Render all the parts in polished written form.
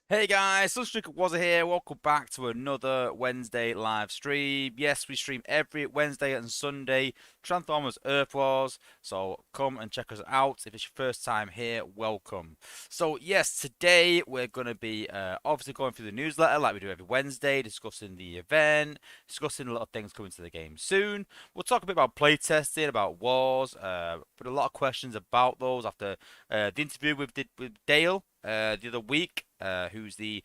Hey guys, Sunstreaker Wozza here. Welcome back to another Wednesday live stream. Yes, we stream every Wednesday and Sunday. Transformers Earth Wars. So come and check us out. If it's your first time here, welcome. So yes, today we're going to be obviously going through the newsletter like we do every Wednesday, discussing the event, discussing a lot of things coming to the game soon. We'll talk a bit about playtesting, about wars, put a lot of questions about those after the interview with Dale the other week, who's the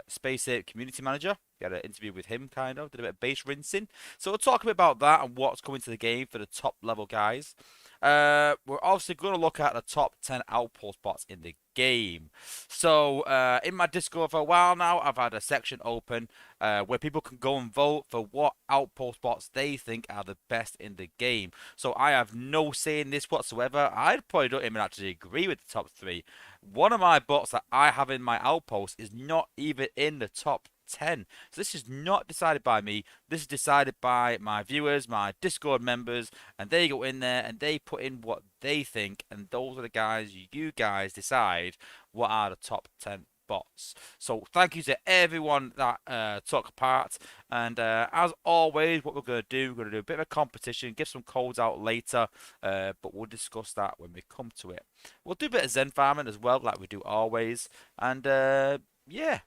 Space Ape community manager. We had an interview with him, kind of, did a bit of base rinsing. So we'll talk a bit about that and what's coming to the game for the top level guys. We're obviously going to look at the top 10 outpost bots in the game. So in my Discord for a while now, I've had a section open where people can go and vote for what outpost bots they think are the best in the game. So I have no say in this whatsoever. I probably don't even actually agree with the top three. One of my bots that I have in my outpost is not even in the top 10. So this is not decided by me. This is decided by my viewers, my Discord members, and they go in there and they put in what they think, and those are the guys you guys decide what are the top 10 bots. So thank you to everyone that took part, and as always, what we're going to do, we're going to do a bit of a competition, give some codes out later, but we'll discuss that when we come to it. We'll do a bit of Zen farming as well, like we do always, and yeah,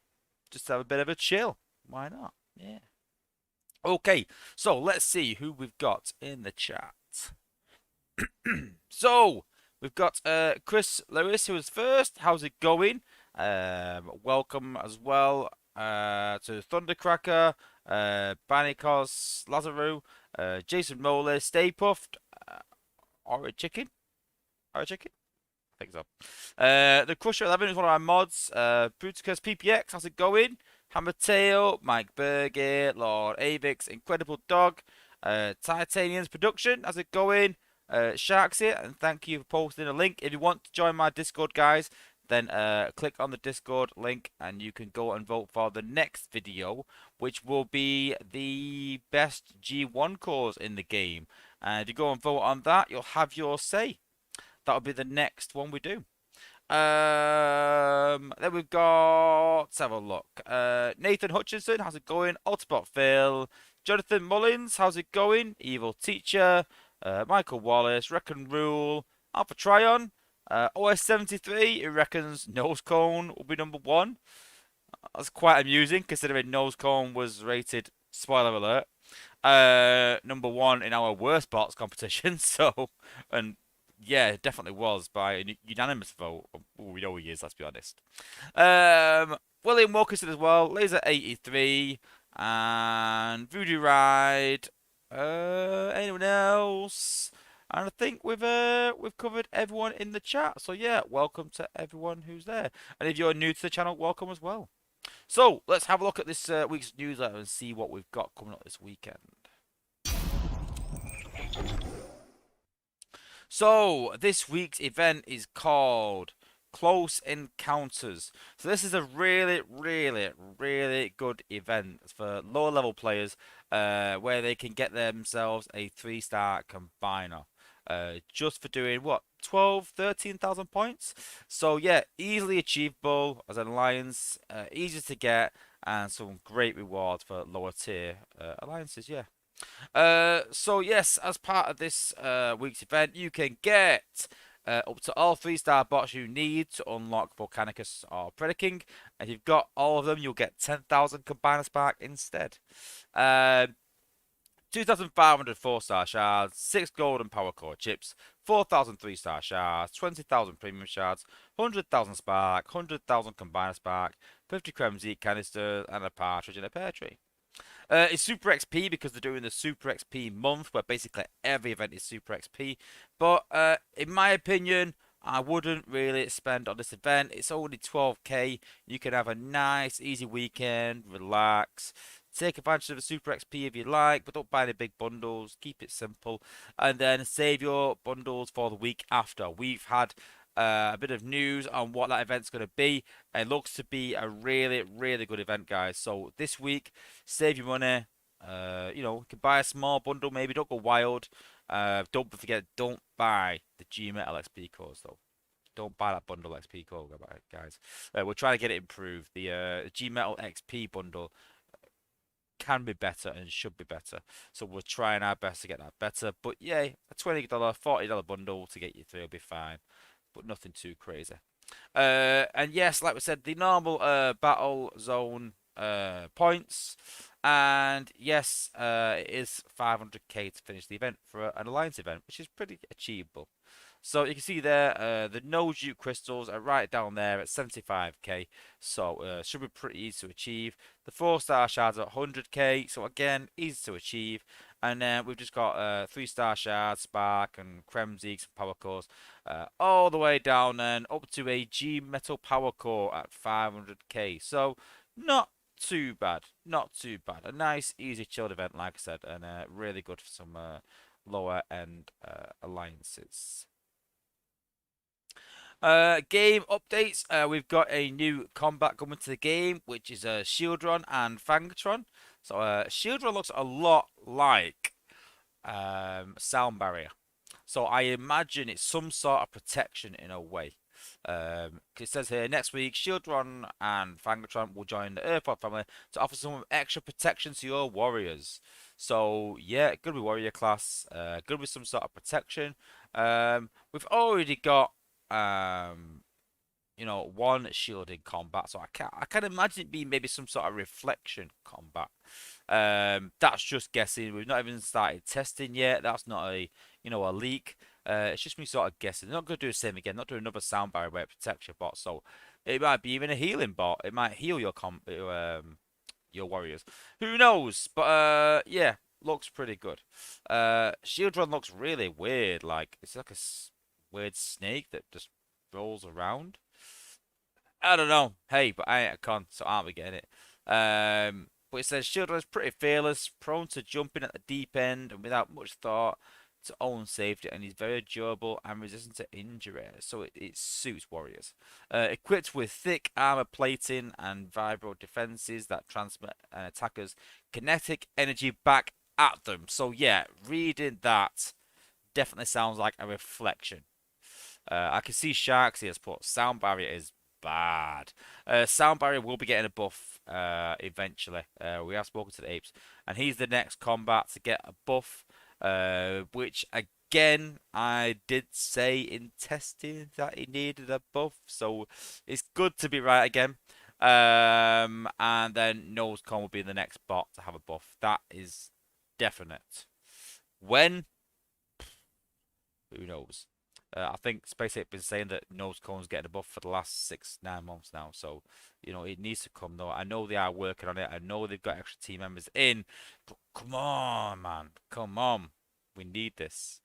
just have a bit of a chill. Why not? Yeah. Okay, so let's see who we've got in the chat. So we've got Chris Lewis who was first. How's it going? Welcome as well to Thundercracker, Banikos, Lazaru, Jason Moller, Stay Puffed, or a chicken, or a chicken. I think so. The Crusher 11 is one of our mods. Bruticus PPX, how's it going? Hammertail, Mike Burgett, Lord Avix, Incredible Dog, Titanium's Production, how's it going? Sharks here, and thank you for posting a link. If you want to join my Discord, guys, then click on the Discord link and you can go and vote for the next video, which will be the best G1 cores in the game. And if you go and vote on that, you'll have your say. That'll be the next one we do. Then we've got, let's have a look. Nathan Hutchinson, how's it going? Autobot Phil, Jonathan Mullins, how's it going? Evil Teacher, Michael Wallace, Reckon Rule, Alpha Tryon, OS73, who reckons Nose Cone will be number one. That's quite amusing considering Nose Cone was rated, spoiler alert, number one in our worst bots competition. So, and yeah, it definitely was by a unanimous vote. We know he is, let's be honest. William Wilkinson as well, Laser 83, and Voodoo Ride. Anyone else? And I think we've covered everyone in the chat. So yeah, welcome to everyone who's there. And if you're new to the channel, welcome as well. So let's have a look at this week's newsletter and see what we've got coming up this weekend. So this week's event is called Close Encounters. So this is a really, really, really good event for lower level players where they can get themselves a 3-star combiner. Just for doing what, 12, 13,000 points. So yeah, easily achievable as an alliance, easy to get, and some great rewards for lower tier alliances. Yeah. So yes, as part of this week's event, you can get up to all 3-star bots you need to unlock Volcanicus or Predaking. And if you've got all of them, you'll get 10,000 Combiner Spark instead. 2,500 4-star shards, 6 golden power core chips, 4,000 3-star shards, 20,000 premium shards, 100,000 spark, 100,000 combiner spark, 50 Kremzy canisters, and a partridge in a pear tree. It's Super XP because they're doing the Super XP month where basically every event is Super XP. But in my opinion, I wouldn't really spend on this event. It's only 12k. You can have a nice, easy weekend, relax, take advantage of the Super XP if you like, but don't buy any big bundles. Keep it simple. And then save your bundles for the week after. We've had a bit of news on what that event's going to be. It looks to be a really, really good event, guys. So this week, save your money. You can buy a small bundle, maybe. Don't go wild. Don't forget, don't buy the GMA LXP cores, though. Don't buy that bundle XP code, guys. We're trying to get it improved. The G Metal XP bundle can be better and should be better. So we're trying our best to get that better. But yeah, a $20, $40 bundle to get you through will be fine. But nothing too crazy. And yes, like we said, the normal battle zone points. And yes, it is 500k to finish the event for an alliance event, which is pretty achievable. So you can see there, the no juke crystals are right down there at 75k, so should be pretty easy to achieve. The 4-star shards are 100k, so again, easy to achieve. And then we've just got 3-star shards, spark, and Kremzeeks and power cores, all the way down then up to a G metal power core at 500k. So not too bad, not too bad. A nice, easy, chilled event, like I said, and really good for some lower end alliances. Game updates. We've got a new combat coming to the game, which is Shieldron and Fangatron. So Shieldron looks a lot like Sound Barrier. So I imagine it's some sort of protection in a way. 'Cause it says here next week, Shieldron and Fangatron will join the Earthpod family to offer some extra protection to your warriors. So yeah, gonna be warrior class. Gonna be some sort of protection. We've already got one shielding combat, so I can imagine it being maybe some sort of reflection combat. That's just guessing. We've not even started testing yet. That's not a leak. It's just me sort of guessing. They're not going to do the same again. Not do another sound barrier where it protects your bot. So it might be even a healing bot. It might heal your warriors. Who knows? But yeah, looks pretty good. Shield Run looks really weird. Like it's like a weird snake that just rolls around. I don't know. Hey, but I ain't a con, so I'll be getting it. But it says Shield Run is pretty fearless, prone to jumping at the deep end, and without much thought to own safety, and he's very durable and resistant to injury, so it suits warriors. Equipped with thick armor plating and vibro defenses that transmit an attacker's kinetic energy back at them. So yeah, reading that definitely sounds like a reflection. I can see Sharks here, but Sound Barrier is bad. Sound Barrier will be getting a buff eventually. We have spoken to the apes, and he's the next combat to get a buff. Which again I did say in testing that he needed a buff, so it's good to be right again. And then Nosecon will be the next bot to have a buff. That is definite. When? Who knows? I think SpaceX have been saying that Nosecon's getting a buff for the last 6-9 months now, so it needs to come though. I know they are working on it. I know they've got extra team members in, but come on, man, come on. We need this.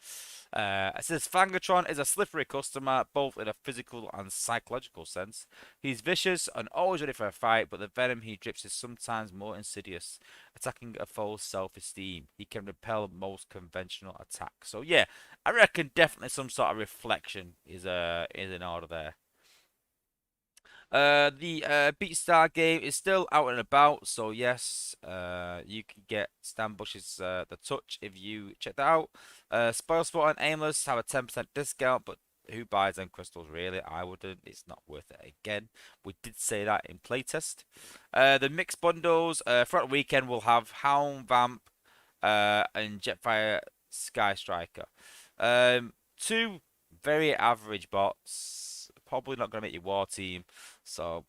It says Fangatron is a slippery customer, both in a physical and psychological sense. He's vicious and always ready for a fight, but the venom he drips is sometimes more insidious, attacking a foe's self-esteem. He can repel most conventional attacks. So yeah, I reckon definitely some sort of reflection is in order there. The Beatstar game is still out and about, so yes, you can get Stan Bush's The Touch if you check that out. Spoilsport and Aimless have a 10% discount, but who buys them crystals really? I wouldn't. It's not worth it again. We did say that in playtest. The mixed bundles throughout the weekend will have Hound Vamp and Jetfire Sky Striker. Two very average bots. Probably not going to make your war team. So,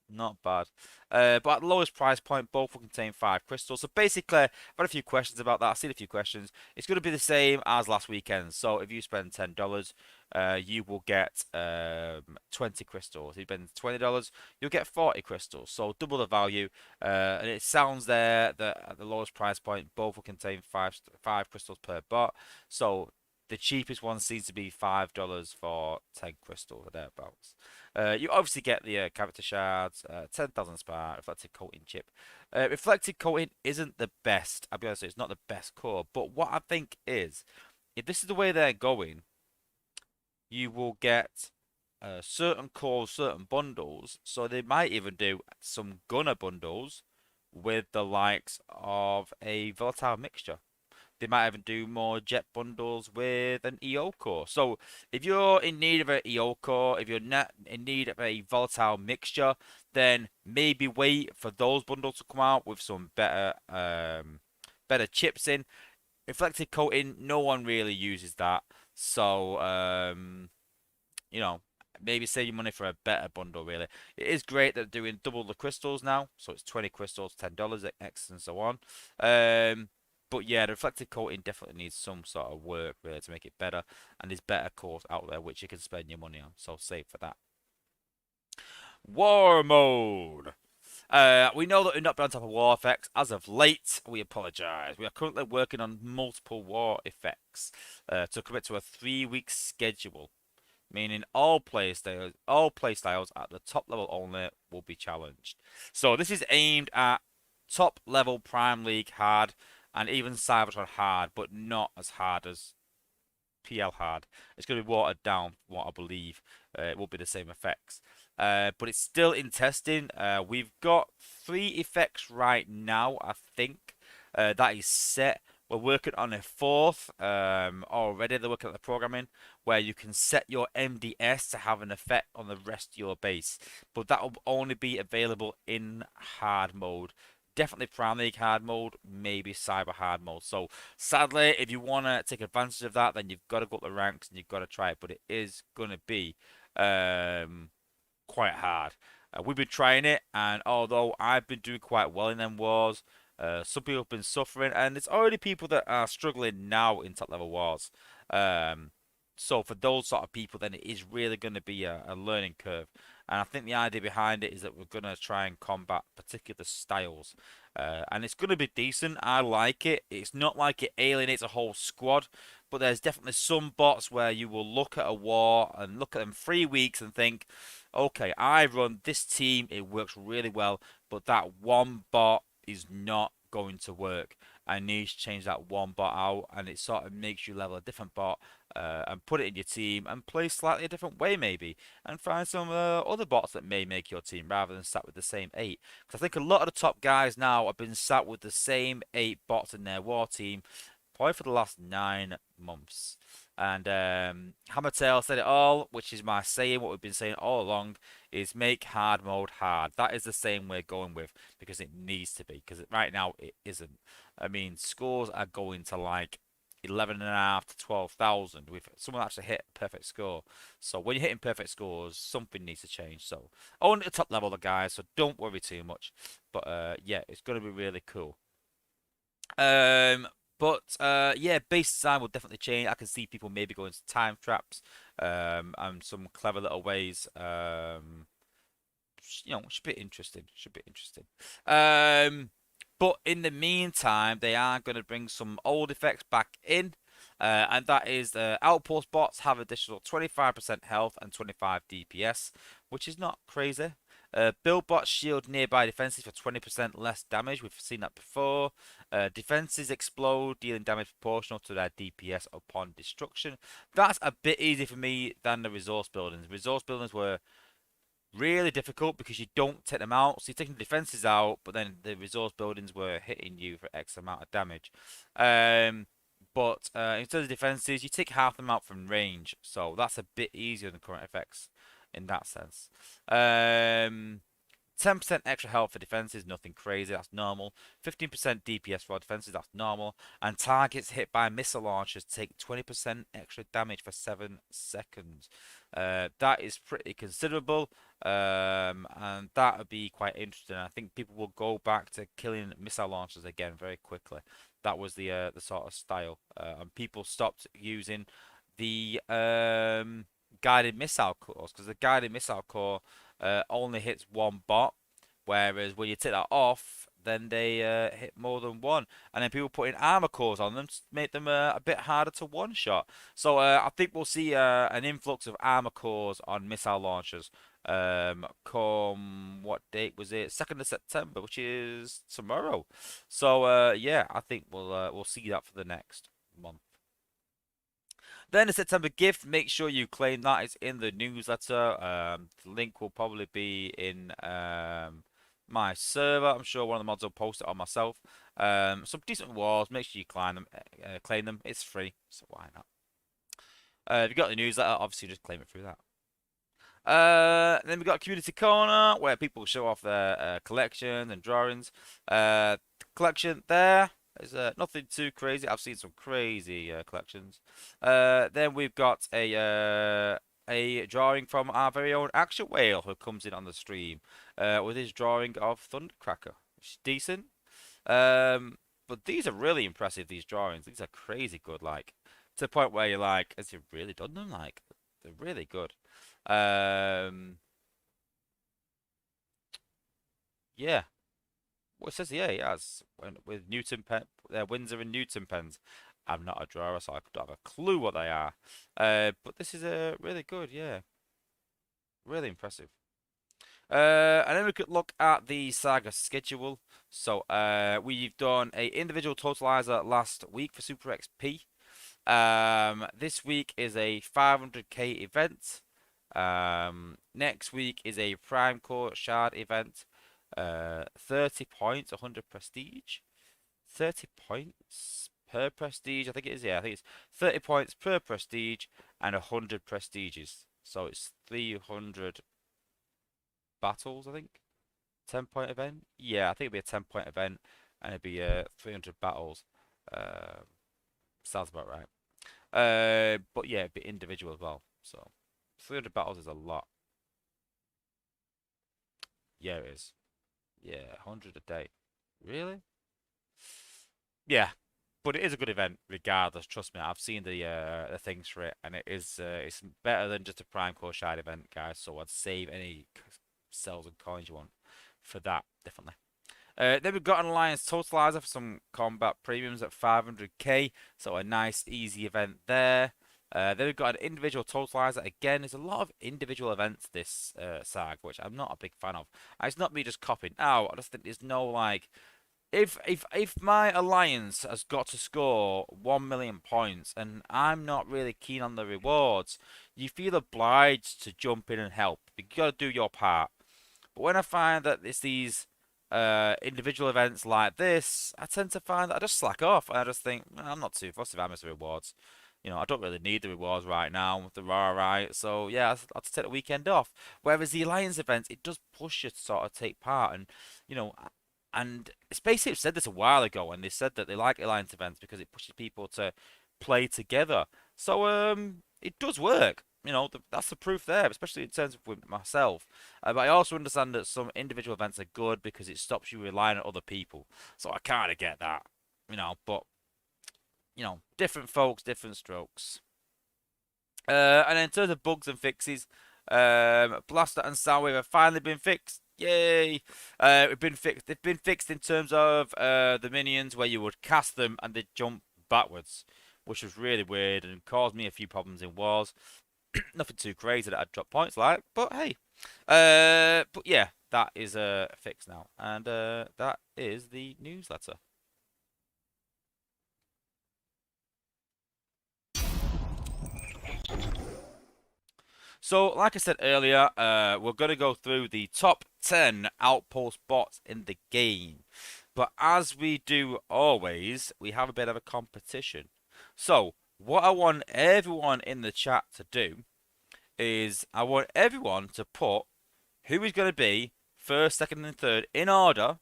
not bad. But at the lowest price point, both will contain 5 crystals. So basically, I've had a few questions about that. I've seen a few questions. It's going to be the same as last weekend. So if you spend $10, you will get 20 crystals. If you spend $20, you'll get 40 crystals. So double the value. And it sounds there that at the lowest price point, both will contain five crystals per bot. So the cheapest one seems to be $5 for 10 crystals or thereabouts. You obviously get the character shards, 10,000 spark, reflective coating chip. Reflective coating isn't the best. I'll be honest, it's not the best core. But what I think is, if this is the way they're going, you will get certain cores, certain bundles. So they might even do some gunner bundles with the likes of a volatile mixture. They might even do more jet bundles with an EO core. So if you're in need of an EO core, if you're not in need of a volatile mixture, then maybe wait for those bundles to come out with some better chips in. Reflective coating, no one really uses that. So you know, maybe save your money for a better bundle, really. It is great that they're doing double the crystals now, so it's 20 crystals, $10, X, and so on. But yeah, the reflective coating definitely needs some sort of work, really, to make it better, and there's better cores out there which you can spend your money on, so save for that. War mode. We know that we've not been on top of war effects as of late. We apologise. We are currently working on multiple war effects to commit to a 3-week schedule, meaning all play styles at the top level only will be challenged. So this is aimed at top level Prime League hard and even Cybertron hard, but not as hard as PL hard. It's going to be watered down, from what I believe. It will be the same effects. But it's still in testing. We've got 3 effects right now, I think. That is set. We're working on a 4th already. They're working on the programming where you can set your MDS to have an effect on the rest of your base. But that will only be available in hard mode. Definitely Prime League hard mode, maybe Cyber hard mode. So sadly, if you want to take advantage of that, then you've got to go up the ranks and you've got to try it. But it is going to be quite hard. We've been trying it, and although I've been doing quite well in them wars, some people have been suffering, and it's already people that are struggling now in top level wars. So for those sort of people, then it is really going to be a learning curve. And I think the idea behind it is that we're going to try and combat particular styles. And it's going to be decent. I like it. It's not like it alienates a whole squad, but there's definitely some bots where you will look at a war and look at them 3 weeks and think, okay, I run this team, it works really well, but that one bot is not going to work. I need to change that one bot out, and it sort of makes you level a different bot and put it in your team and play slightly a different way, maybe, and find some other bots that may make your team rather than sat with the same 8. Because I think a lot of the top guys now have been sat with the same 8 bots in their war team probably for the last 9 months. And Hammertail said it all, which is my saying, what we've been saying all along, is make hard mode hard. That is the same we're going with, because it needs to be, because right now it isn't. I mean, scores are going to like 11.5 to 12,000 with someone actually hit a perfect score. So when you're hitting perfect scores, something needs to change. So only the top level, the guys, so don't worry too much. But yeah, it's going to be really cool. Yeah, base design will definitely change. I can see people maybe going to time traps, and some clever little ways. Should be interesting. Should be interesting. But in the meantime, they are going to bring some old effects back in. And that is the Outpost bots have additional 25% health and 25 DPS, which is not crazy. Build bots shield nearby defenses for 20% less damage. We've seen that before. Defenses explode, dealing damage proportional to their DPS upon destruction. That's a bit easier for me than the resource buildings. Resource buildings were really difficult because you don't take them out. So you're taking the defenses out, but then the resource buildings were hitting you for X amount of damage. But in terms of defenses, you take half them out from range. So that's a bit easier than current effects in that sense. 10% extra health for defenses, nothing crazy, that's normal. 15% DPS for defenses, that's normal. And targets hit by missile launchers take 20% extra damage for 7 seconds. That is pretty considerable, and that would be quite interesting. I think people will go back to killing missile launchers again very quickly. That was the sort of style, and people stopped using the guided missile cores, because the guided missile core only hits one bot, whereas when you take that off, then they hit more than one, and then people putting armor cores on them to make them a bit harder to one shot. So I think we'll see an influx of armor cores on missile launchers come, what date was it? 2nd of September, which is tomorrow. So yeah, I think we'll see that for the next month. Then the September gift, make sure you claim that. It's in the newsletter. The link will probably be in my server. I'm sure one of the mods will post it on myself. Some decent rewards. Make sure you claim them. It's free, so why not? If you got the newsletter, obviously just claim it through that. Then we got Community Corner where people show off their collections and drawings. Collection there is nothing too crazy. I've seen some crazy collections. Then we've got a drawing from our very own Action Whale who comes in on the stream with his drawing of Thundercracker, which is decent. But these are really impressive. These drawings, these are crazy good. Like to the point where you're like, has he really done them? Like they're really good. Um, yeah. Well, it says here he has with Newton pen, Windsor and Newton pens. I'm not a drawer, so I don't have a clue what they are. But this is really good. Yeah, really impressive. And then we could look at the saga schedule. So we've done a individual totalizer last week for Super XP. This week is a 500k event. Next week is a Prime Core Shard event. 30 points, 100 prestige. 30 points per prestige, I think it is. Yeah, I think it's 30 points per prestige and 100 prestiges. So it's 300 battles, I think. 10-point event? Yeah, I think it'd be a 10-point event and it'd be 300 battles. Sounds about right. But yeah, it'd be individual as well. So 300 battles is a lot. Yeah, it is. Yeah, 100 a day. Really? Yeah, but it is a good event regardless. Trust me, I've seen the things for it, and it's better than just a Prime Core Shard event, guys. So I'd save any cells and coins you want for that, definitely. Then we've got an Alliance Totalizer for some combat premiums at 500k, so a nice easy event there. Then we've got an individual totalizer. Again, there's a lot of individual events this SAG, which I'm not a big fan of. And it's not me just copying out. I just think there's no like, if my alliance has got to score 1 million points and I'm not really keen on the rewards, you feel obliged to jump in and help. You gotta do your part. But when I find that it's these individual events like this, I tend to find that I just slack off. I just think I'm not too fussed if I miss the rewards. I don't really need the rewards right now. They're alright. So yeah, I'll just take the weekend off. Whereas the Alliance events, it does push you to sort of take part, and you know, SpaceX said this a while ago, and they said that they like Alliance events because it pushes people to play together. So it does work. That's the proof there, especially in terms of with myself. But I also understand that some individual events are good because it stops you relying on other people. So I kind of get that, but different folks, different strokes. And in terms of bugs and fixes, Blaster and Soundwave have finally been fixed. Yay! They've been fixed in terms of the minions where you would cast them and they jump backwards, which was really weird and caused me a few problems in wars. Nothing too crazy that I'd drop points like, but hey. But yeah, that is fixed now, and that is the newsletter. So, like I said earlier, we're going to go through the top 10 Outpost bots in the game. But as we do always, we have a bit of a competition. So, what I want everyone in the chat to do is I want everyone to put who is going to be first, second, and third in order.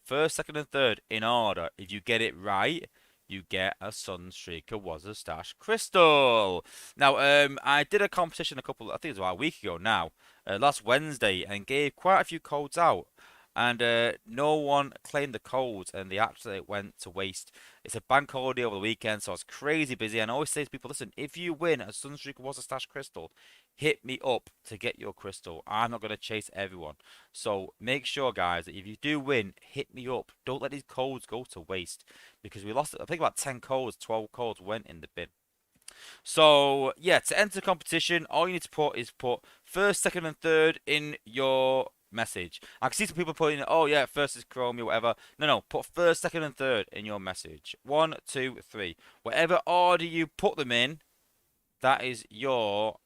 First, second, and third in order. If you get it right, you get a Sunstreaker Wozza Stash Crystal. Now, I did a competition I think it was about a week ago now, last Wednesday, and gave quite a few codes out. And no one claimed the codes, and they actually went to waste. It's a bank holiday over the weekend, so it's crazy busy. And I always say to people, listen, if you win a Sunstreaker Wozza Stash Crystal, hit me up to get your crystal. I'm not going to chase everyone. So make sure, guys, that if you do win, hit me up. Don't let these codes go to waste, because we lost, I think, about 10 codes, 12 codes went in the bin. So yeah, to enter the competition, all you need to put is put first, second, and third in your message. I can see some people putting, oh yeah, first is Chromie, whatever. No, put first, second, and third in your message. 1, 2, 3. Whatever order you put them in, that is your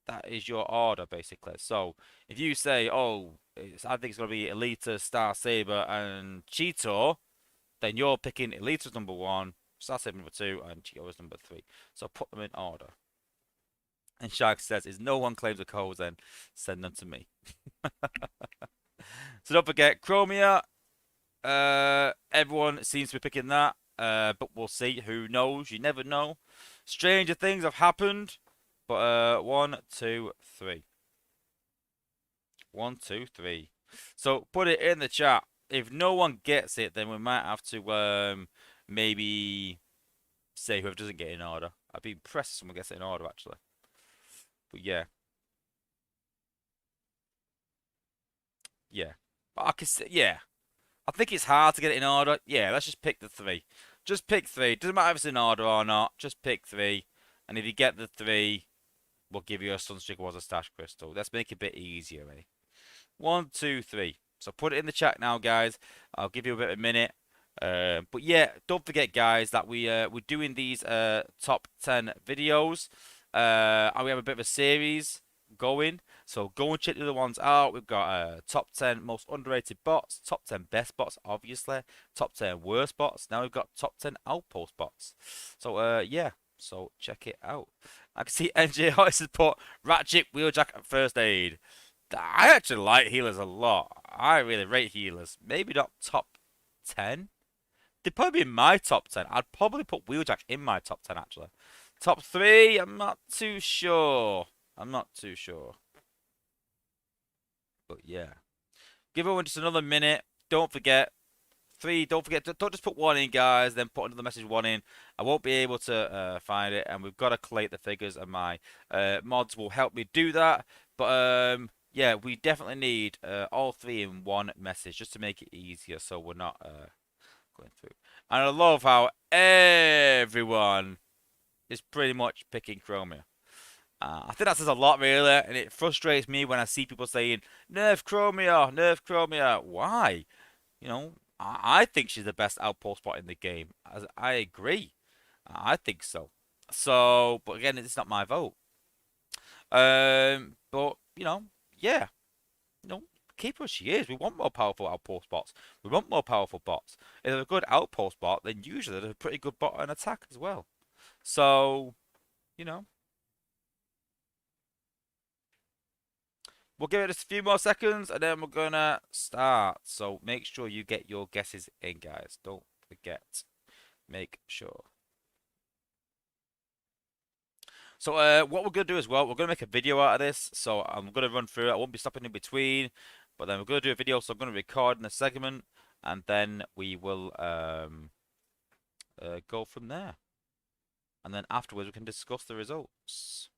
that is your order basically. So if you say, oh, I think it's gonna be Elita, Star Saber, and Cheetor, then you're picking Elita's number one, Star Saber number two, and Cheetor's number three. So put them in order. And Shark says, if no one claims the codes, then send them to me. So don't forget, Chromia. Everyone seems to be picking that. But we'll see. Who knows? You never know. Stranger things have happened. But one, two, three. One, two, three. So put it in the chat. If no one gets it, then we might have to maybe say whoever doesn't get in order. I'd be impressed if someone gets it in order actually. But yeah. Yeah. But I can say, yeah. I think it's hard to get it in order. Yeah, let's just pick the three. Just pick three. Doesn't matter if it's in order or not. Just pick three. And if you get the three, we'll give you a Sunstreaker Wozza Stash Crystal. Let's make it a bit easier, eh? One, two, three. So put it in the chat now, guys. I'll give you a bit of a minute. But yeah, don't forget, guys, that we're doing these top 10 videos. And we have a bit of a series going. So go and check the other ones out. We've got top 10 most underrated bots, top 10 best bots, obviously, top 10 worst bots. Now we've got top 10 Outpost bots. So yeah, so check it out. I can see NJ Hoyce has put Ratchet, Wheeljack, and First Aid. I actually like healers a lot. I really rate healers. Maybe not top 10. They'd probably be in my top 10. I'd probably put Wheeljack in my top 10, actually. Top 3, I'm not too sure. I'm not too sure. But yeah. Give everyone just another minute. Don't forget. 3, don't forget. Don't just put 1 in, guys. Then put another message 1 in. I won't be able to find it. And we've got to collate the figures. And my mods will help me do that. But yeah, we definitely need all 3 in 1 message. Just to make it easier. So we're not going through. And I love how everyone is pretty much picking Chromia. I think that says a lot, really, and it frustrates me when I see people saying, nerf Chromia, nerf Chromia. Why? You know, I think she's the best outpost bot in the game. I agree. I think so. So, but again, it's not my vote. But, yeah. Keep her as she is. We want more powerful outpost bots. We want more powerful bots. If they're a good outpost bot, then usually they're a pretty good bot and attack as well. So, you know. We'll give it a few more seconds and then we're gonna start. So make sure you get your guesses in, guys. Don't forget. Make sure. So what we're gonna do as well, we're gonna make a video out of this. So I'm gonna run through it. I won't be stopping in between, but then we're gonna do a video. So I'm gonna record in a segment, and then we will go from there. And then afterwards we can discuss the results.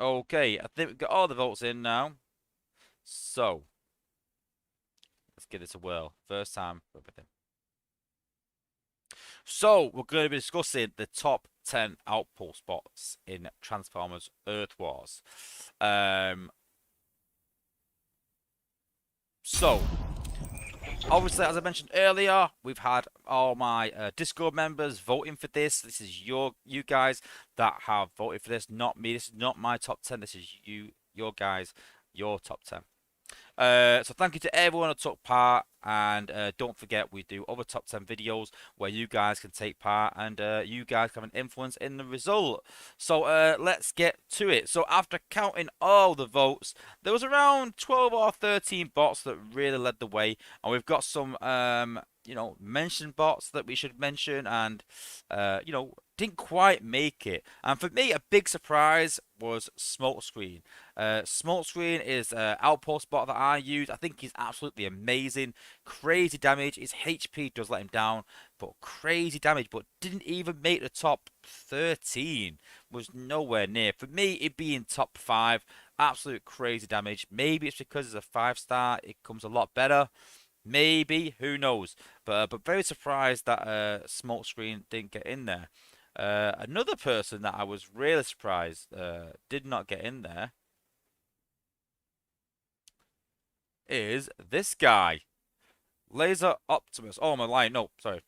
Okay, I think we've got all the votes in now. So let's give this a whirl. First time for everything. So we're going to be discussing the top 10 outpost spots in Transformers Earth Wars. So obviously, as I mentioned earlier, we've had all my Discord members voting for this. This is you guys that have voted for this, not me. This is not my top 10. This is your guys, your top 10. So thank you to everyone who took part, and don't forget we do other top 10 videos where you guys can take part and you guys have an influence in the result. So let's get to it. So after counting all the votes, there was around 12 or 13 bots that really led the way, and we've got some mentioned bots that we should mention, and didn't quite make it. And for me, a big surprise was Smokescreen. Smokescreen is an outpost bot that I use. I think he's absolutely amazing. Crazy damage. His HP does let him down, but crazy damage. But didn't even make the top 13. Was nowhere near. For me, it'd be in top 5. Absolute crazy damage. Maybe it's because it's a 5-star. It comes a lot better. Maybe, who knows? But very surprised that Smokescreen didn't get in there. Another person that I was really surprised did not get in there is this guy. Laser Optimus. Oh, my line. No, sorry.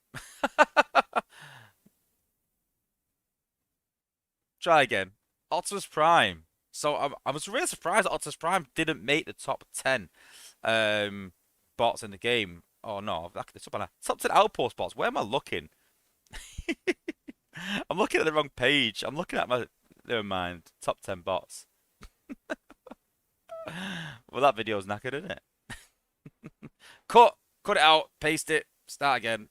Try again. Optimus Prime. So I was really surprised that Optimus Prime didn't make the top 10 um, bots in the game. Oh no, it's up on a top 10 Outpost bots. Where am I looking? I'm looking at the wrong page. I'm looking at my. Never mind. Top 10 bots. Well, that video's knackered, isn't it? Cut! Cut it out. Paste it. Start again.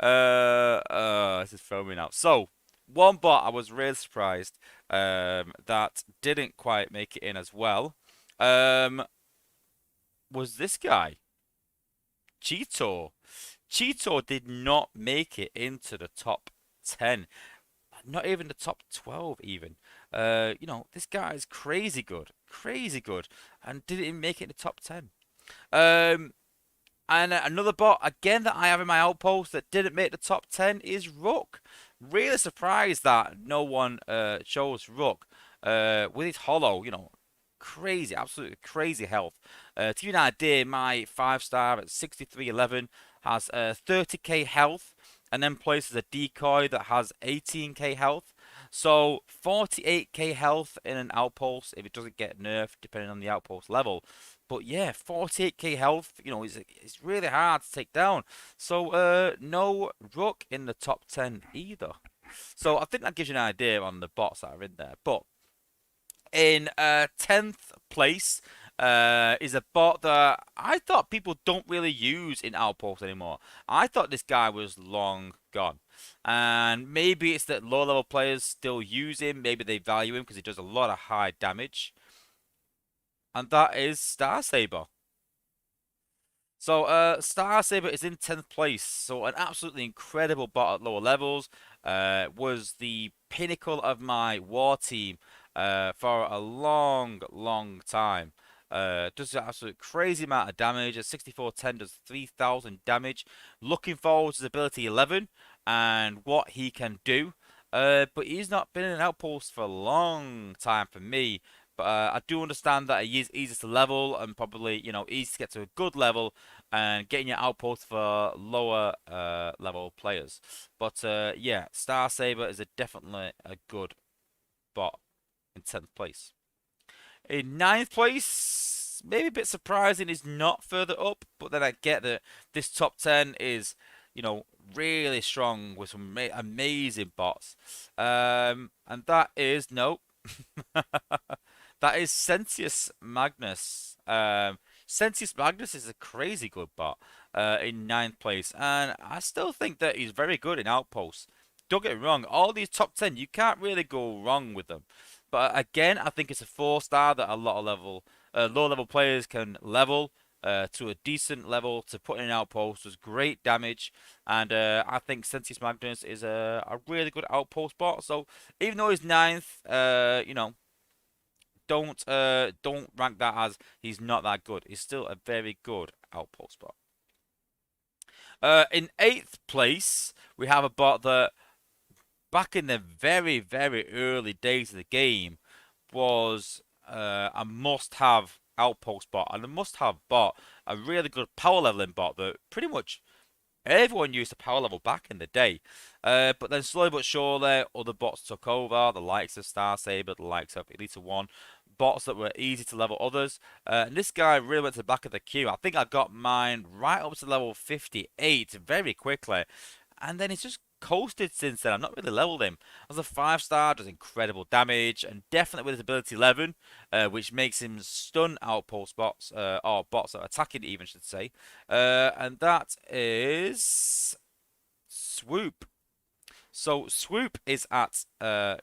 This is throwing me now. So, one bot I was really surprised that didn't quite make it in as well was this guy, Cheetor. Cheetor did not make it into the top 10, not even the top 12 even. This guy is crazy good, and didn't even make it in the top 10. And another bot, again, that I have in my outpost that didn't make the top 10 is Rook. Really surprised that no one chose Rook with his hollow, crazy, absolutely crazy health. To give you an idea, my 5-star at 6311 has 30k health and then places a decoy that has 18k health. So 48k health in an outpost if it doesn't get nerfed, depending on the outpost level. But yeah, 48k health, it's really hard to take down. So no Rook in the top 10 either. So I think that gives you an idea on the bots that are in there. But in 10th place is a bot that I thought people don't really use in Outpost anymore. I thought this guy was long gone. And maybe it's that low level players still use him. Maybe they value him because he does a lot of high damage. And that is Star Saber. So, Star Saber is in 10th place. So, an absolutely incredible bot at lower levels. Was the pinnacle of my war team for a long time. Does an absolute crazy amount of damage. At 6410 does 3000 damage. Looking forward to his ability 11 and what he can do. But he's not been in an outpost for a long time for me. But I do understand that he is easy to level and probably, easy to get to a good level and getting your outpost for lower level players. But yeah, Star Saber is definitely a good bot in 10th place. In 9th place, maybe a bit surprising, is not further up, but then I get that this top 10 is, really strong with some amazing bots. And that is, nope. That is Sentius Magnus. Sentius Magnus is a crazy good bot in 9th place, and I still think that he's very good in Outposts. Don't get me wrong, all these top 10, you can't really go wrong with them. But again, I think it's a 4-star that a lot of low level players can level to a decent level to put in an outpost. Does great damage, and I think Sentius Magnus is a really good outpost bot. So even though he's 9th, don't rank that as he's not that good. He's still a very good outpost bot. In 8th place, we have a bot that back in the very early days of the game was a must-have outpost bot and a must-have bot, a really good power leveling bot that pretty much everyone used to power level back in the day. But then slowly but surely, other bots took over, the likes of Star Saber, the likes of Elite 1, bots that were easy to level others. And this guy really went to the back of the queue. I think I got mine right up to level 58 very quickly. And then he's just coasted since then. I've not really leveled him. As a 5-star, does incredible damage, and definitely with his ability 11, which makes him stun outpost bots, or bots that are attacking even, should say. And that is Swoop. So Swoop is at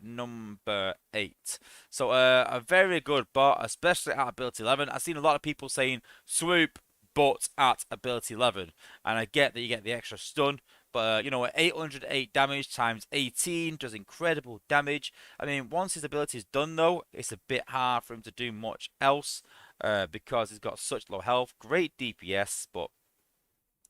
number 8. So a very good bot, especially at ability 11. I've seen a lot of people saying Swoop, but at ability 11. And I get that you get the extra stun. But, at 808 damage times 18 does incredible damage. I mean, once his ability is done, though, it's a bit hard for him to do much else because he's got such low health. Great DPS, but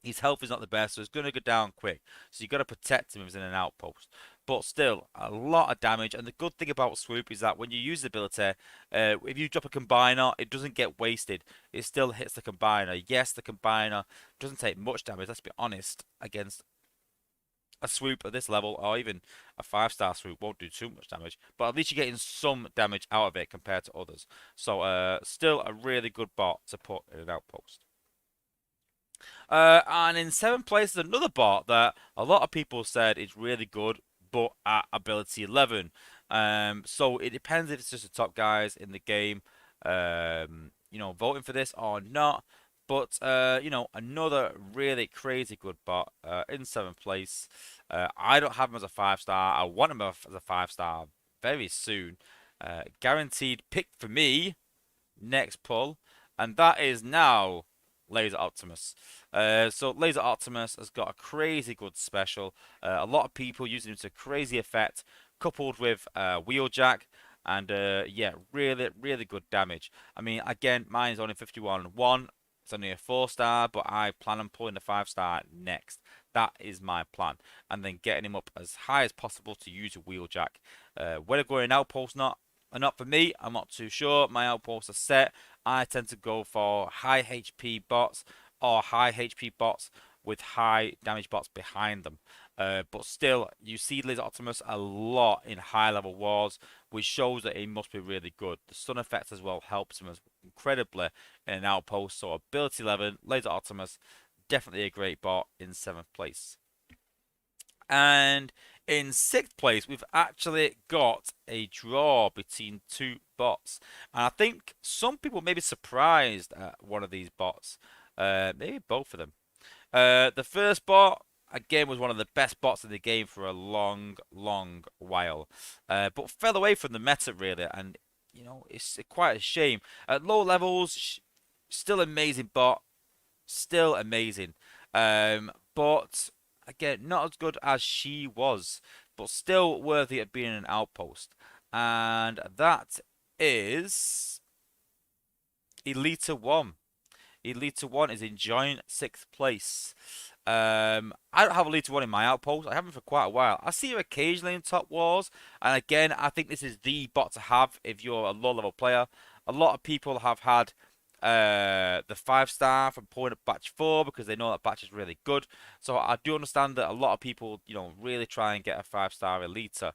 his health is not the best, so it's going to go down quick. So you've got to protect him if he's in an outpost. but still a lot of damage. And the good thing about Swoop is that when you use the ability, if you drop a combiner, it doesn't get wasted. It still hits the combiner. Yes, the combiner doesn't take much damage, let's be honest, against a swoop at this level, or even a 5-star swoop won't do too much damage, but at least you're getting some damage out of it compared to others. So still a really good bot to put in an outpost. And in 7th place is another bot that a lot of people said is really good, but at ability 11. So it depends if it's just the top guys in the game, voting for this or not. But another really crazy good bot in 7th place. I don't have him as a 5-star. I want him as a 5-star very soon. Guaranteed pick for me next pull, and that is now Laser Optimus. So Laser Optimus has got a crazy good special. A lot of people using him to crazy effect, coupled with Wheeljack, and yeah, really, really good damage. I mean, again, mine is only 51-1. It's only a 4-star, but I plan on pulling the 5-star next. That is my plan, and then getting him up as high as possible to use a Wheeljack. Whether going Outpost or not for me, I'm not too sure. My outposts are set. I tend to go for high HP bots or high HP bots with high damage bots behind them. But still, you see Laser Optimus a lot in high level wars, which shows that he must be really good. The stun effect as well helps him incredibly in an outpost. So ability 11, Laser Optimus, definitely a great bot in 7th place. And in 6th place, we've actually got a draw between two bots. And I think some people may be surprised at one of these bots. Maybe both of them. The first bot, again, was one of the best bots in the game for a long, long while. But fell away from the meta, really. And, it's quite a shame. At low levels, still amazing bot. Still amazing. But again, not as good as she was, but still worthy of being an outpost. And that is Elita 1. Elita 1 is in joint 6th place. I don't have Elita 1 in my outpost. I haven't for quite a while. I see her occasionally in top wars. And again, I think this is the bot to have if you're a low level player. A lot of people have had the 5-star from pulling up batch 4 because they know that batch is really good. So I do understand that a lot of people, really try and get a 5-star Elita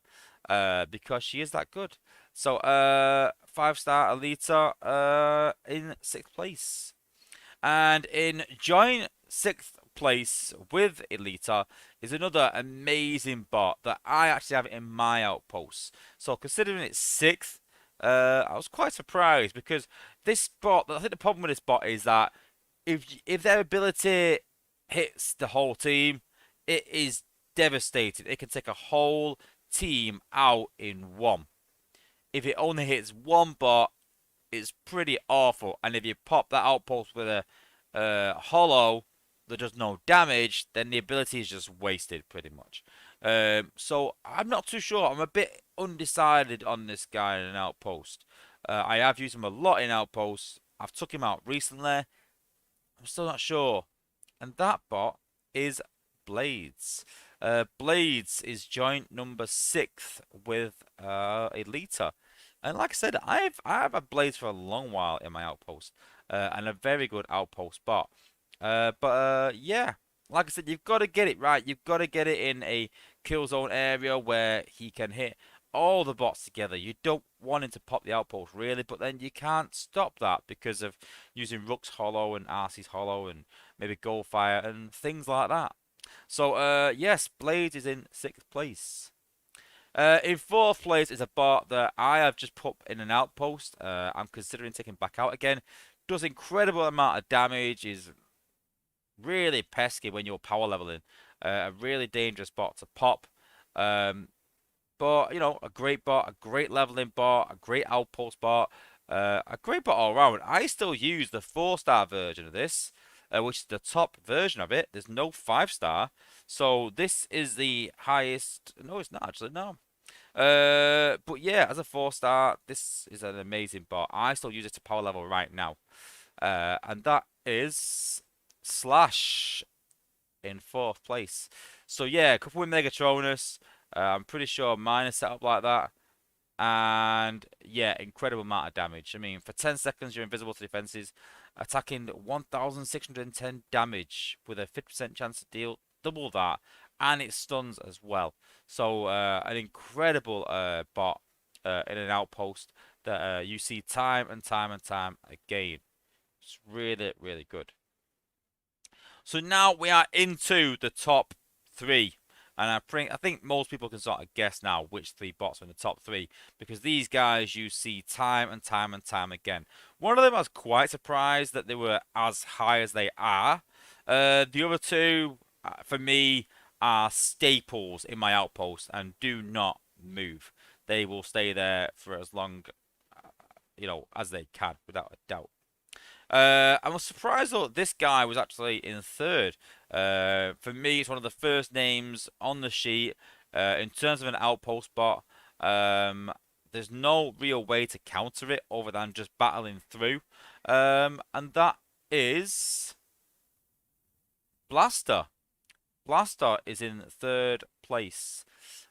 because she is that good. So 5-star Elita in 6th place. And in joint 6th place with Elita is another amazing bot that I actually have in my outposts. So considering it's 6th, I was quite surprised because this bot, I think the problem with this bot is that if their ability hits the whole team, it is devastating. It can take a whole team out in one. If it only hits one bot, it's pretty awful. And if you pop that outpost with a hollow that does no damage, then the ability is just wasted pretty much. So I'm not too sure. I'm a bit undecided on this guy in an outpost. I have used him a lot in outposts. I've took him out recently. I'm still not sure. And that bot is Blades. Blades is joint number 6th with Elita. And like I said, I've had Blades for a long while in my outpost. And a very good outpost bot. Yeah, like I said, you've got to get it right. You've got to get it in a kill zone area where he can hit all the bots together. You don't want him to pop the outpost really, but then you can't stop that because of using Rook's Hollow and Arcee's Hollow and maybe Goldfire and things like that. So yes, Blades is in 6th place. In 4th place is a bot that I have just put in an outpost. I'm considering taking back out again. Does incredible amount of damage. Is really pesky when you're power leveling. A really dangerous bot to pop. But a great bot, a great leveling bot, a great outpost bot, a great bot all around. I still use the 4-star version of this, which is the top version of it. There's no 5-star, so this is the highest. No, it's not actually. No. But yeah, as a 4-star, this is an amazing bot. I still use it to power level right now, and that is Slash in 4th place. So yeah, a couple with Megatronus. I'm pretty sure mine is set up like that. And yeah, incredible amount of damage. I mean, for 10 seconds, you're invisible to defenses, attacking 1,610 damage with a 50% chance to deal double that, and it stuns as well. So, an incredible bot in an outpost that you see time and time and time again. It's really, really good. So now we are into the top three. And I think most people can sort of guess now which three bots are in the top three because these guys you see time and time and time again. One of them I was quite surprised that they were as high as they are. The other two, for me, are staples in my outpost and do not move. They will stay there for as long, as they can, without a doubt. I was surprised though this guy was actually in third. For me, it's one of the first names on the sheet. In terms of an outpost bot, there's no real way to counter it other than just battling through. And that is Blaster. Blaster is in third place.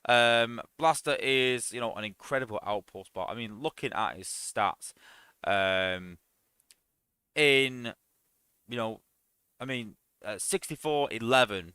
Blaster is, an incredible outpost bot. I mean, looking at his stats, um, in you know, I mean, 64-11.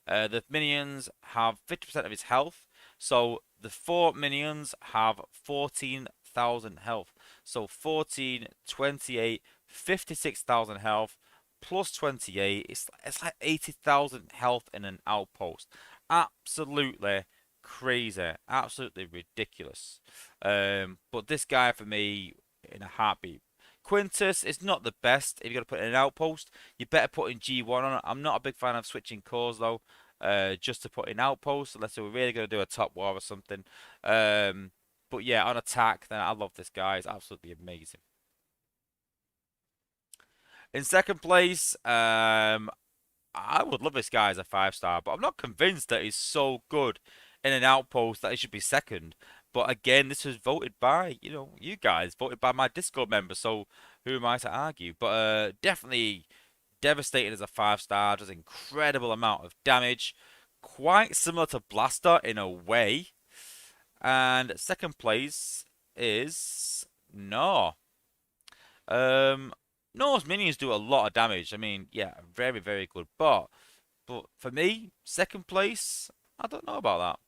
The minions have 50% of his health, so the four minions have 14,000 health. So 14, 28, 56,000 health plus 28. It's like 80,000 health in an outpost. Absolutely crazy, absolutely ridiculous. But this guy for me in a heartbeat. Quintus is not the best if you're going to put in an outpost. You better put in G1 on it. I'm not a big fan of switching cores though, just to put in outposts, unless we're really going to do a top war or something. But yeah, on attack, then I love this guy. He's absolutely amazing. In second place, I would love this guy as a 5-star, but I'm not convinced that he's so good in an outpost that he should be second. But again, this was voted by, you guys, voted by my Discord members, so who am I to argue? But definitely devastating as a 5-star, does incredible amount of damage. Quite similar to Blaster in a way. And second place is No. Um, No's minions do a lot of damage. I mean, yeah, very, very good. But for me, second place, I don't know about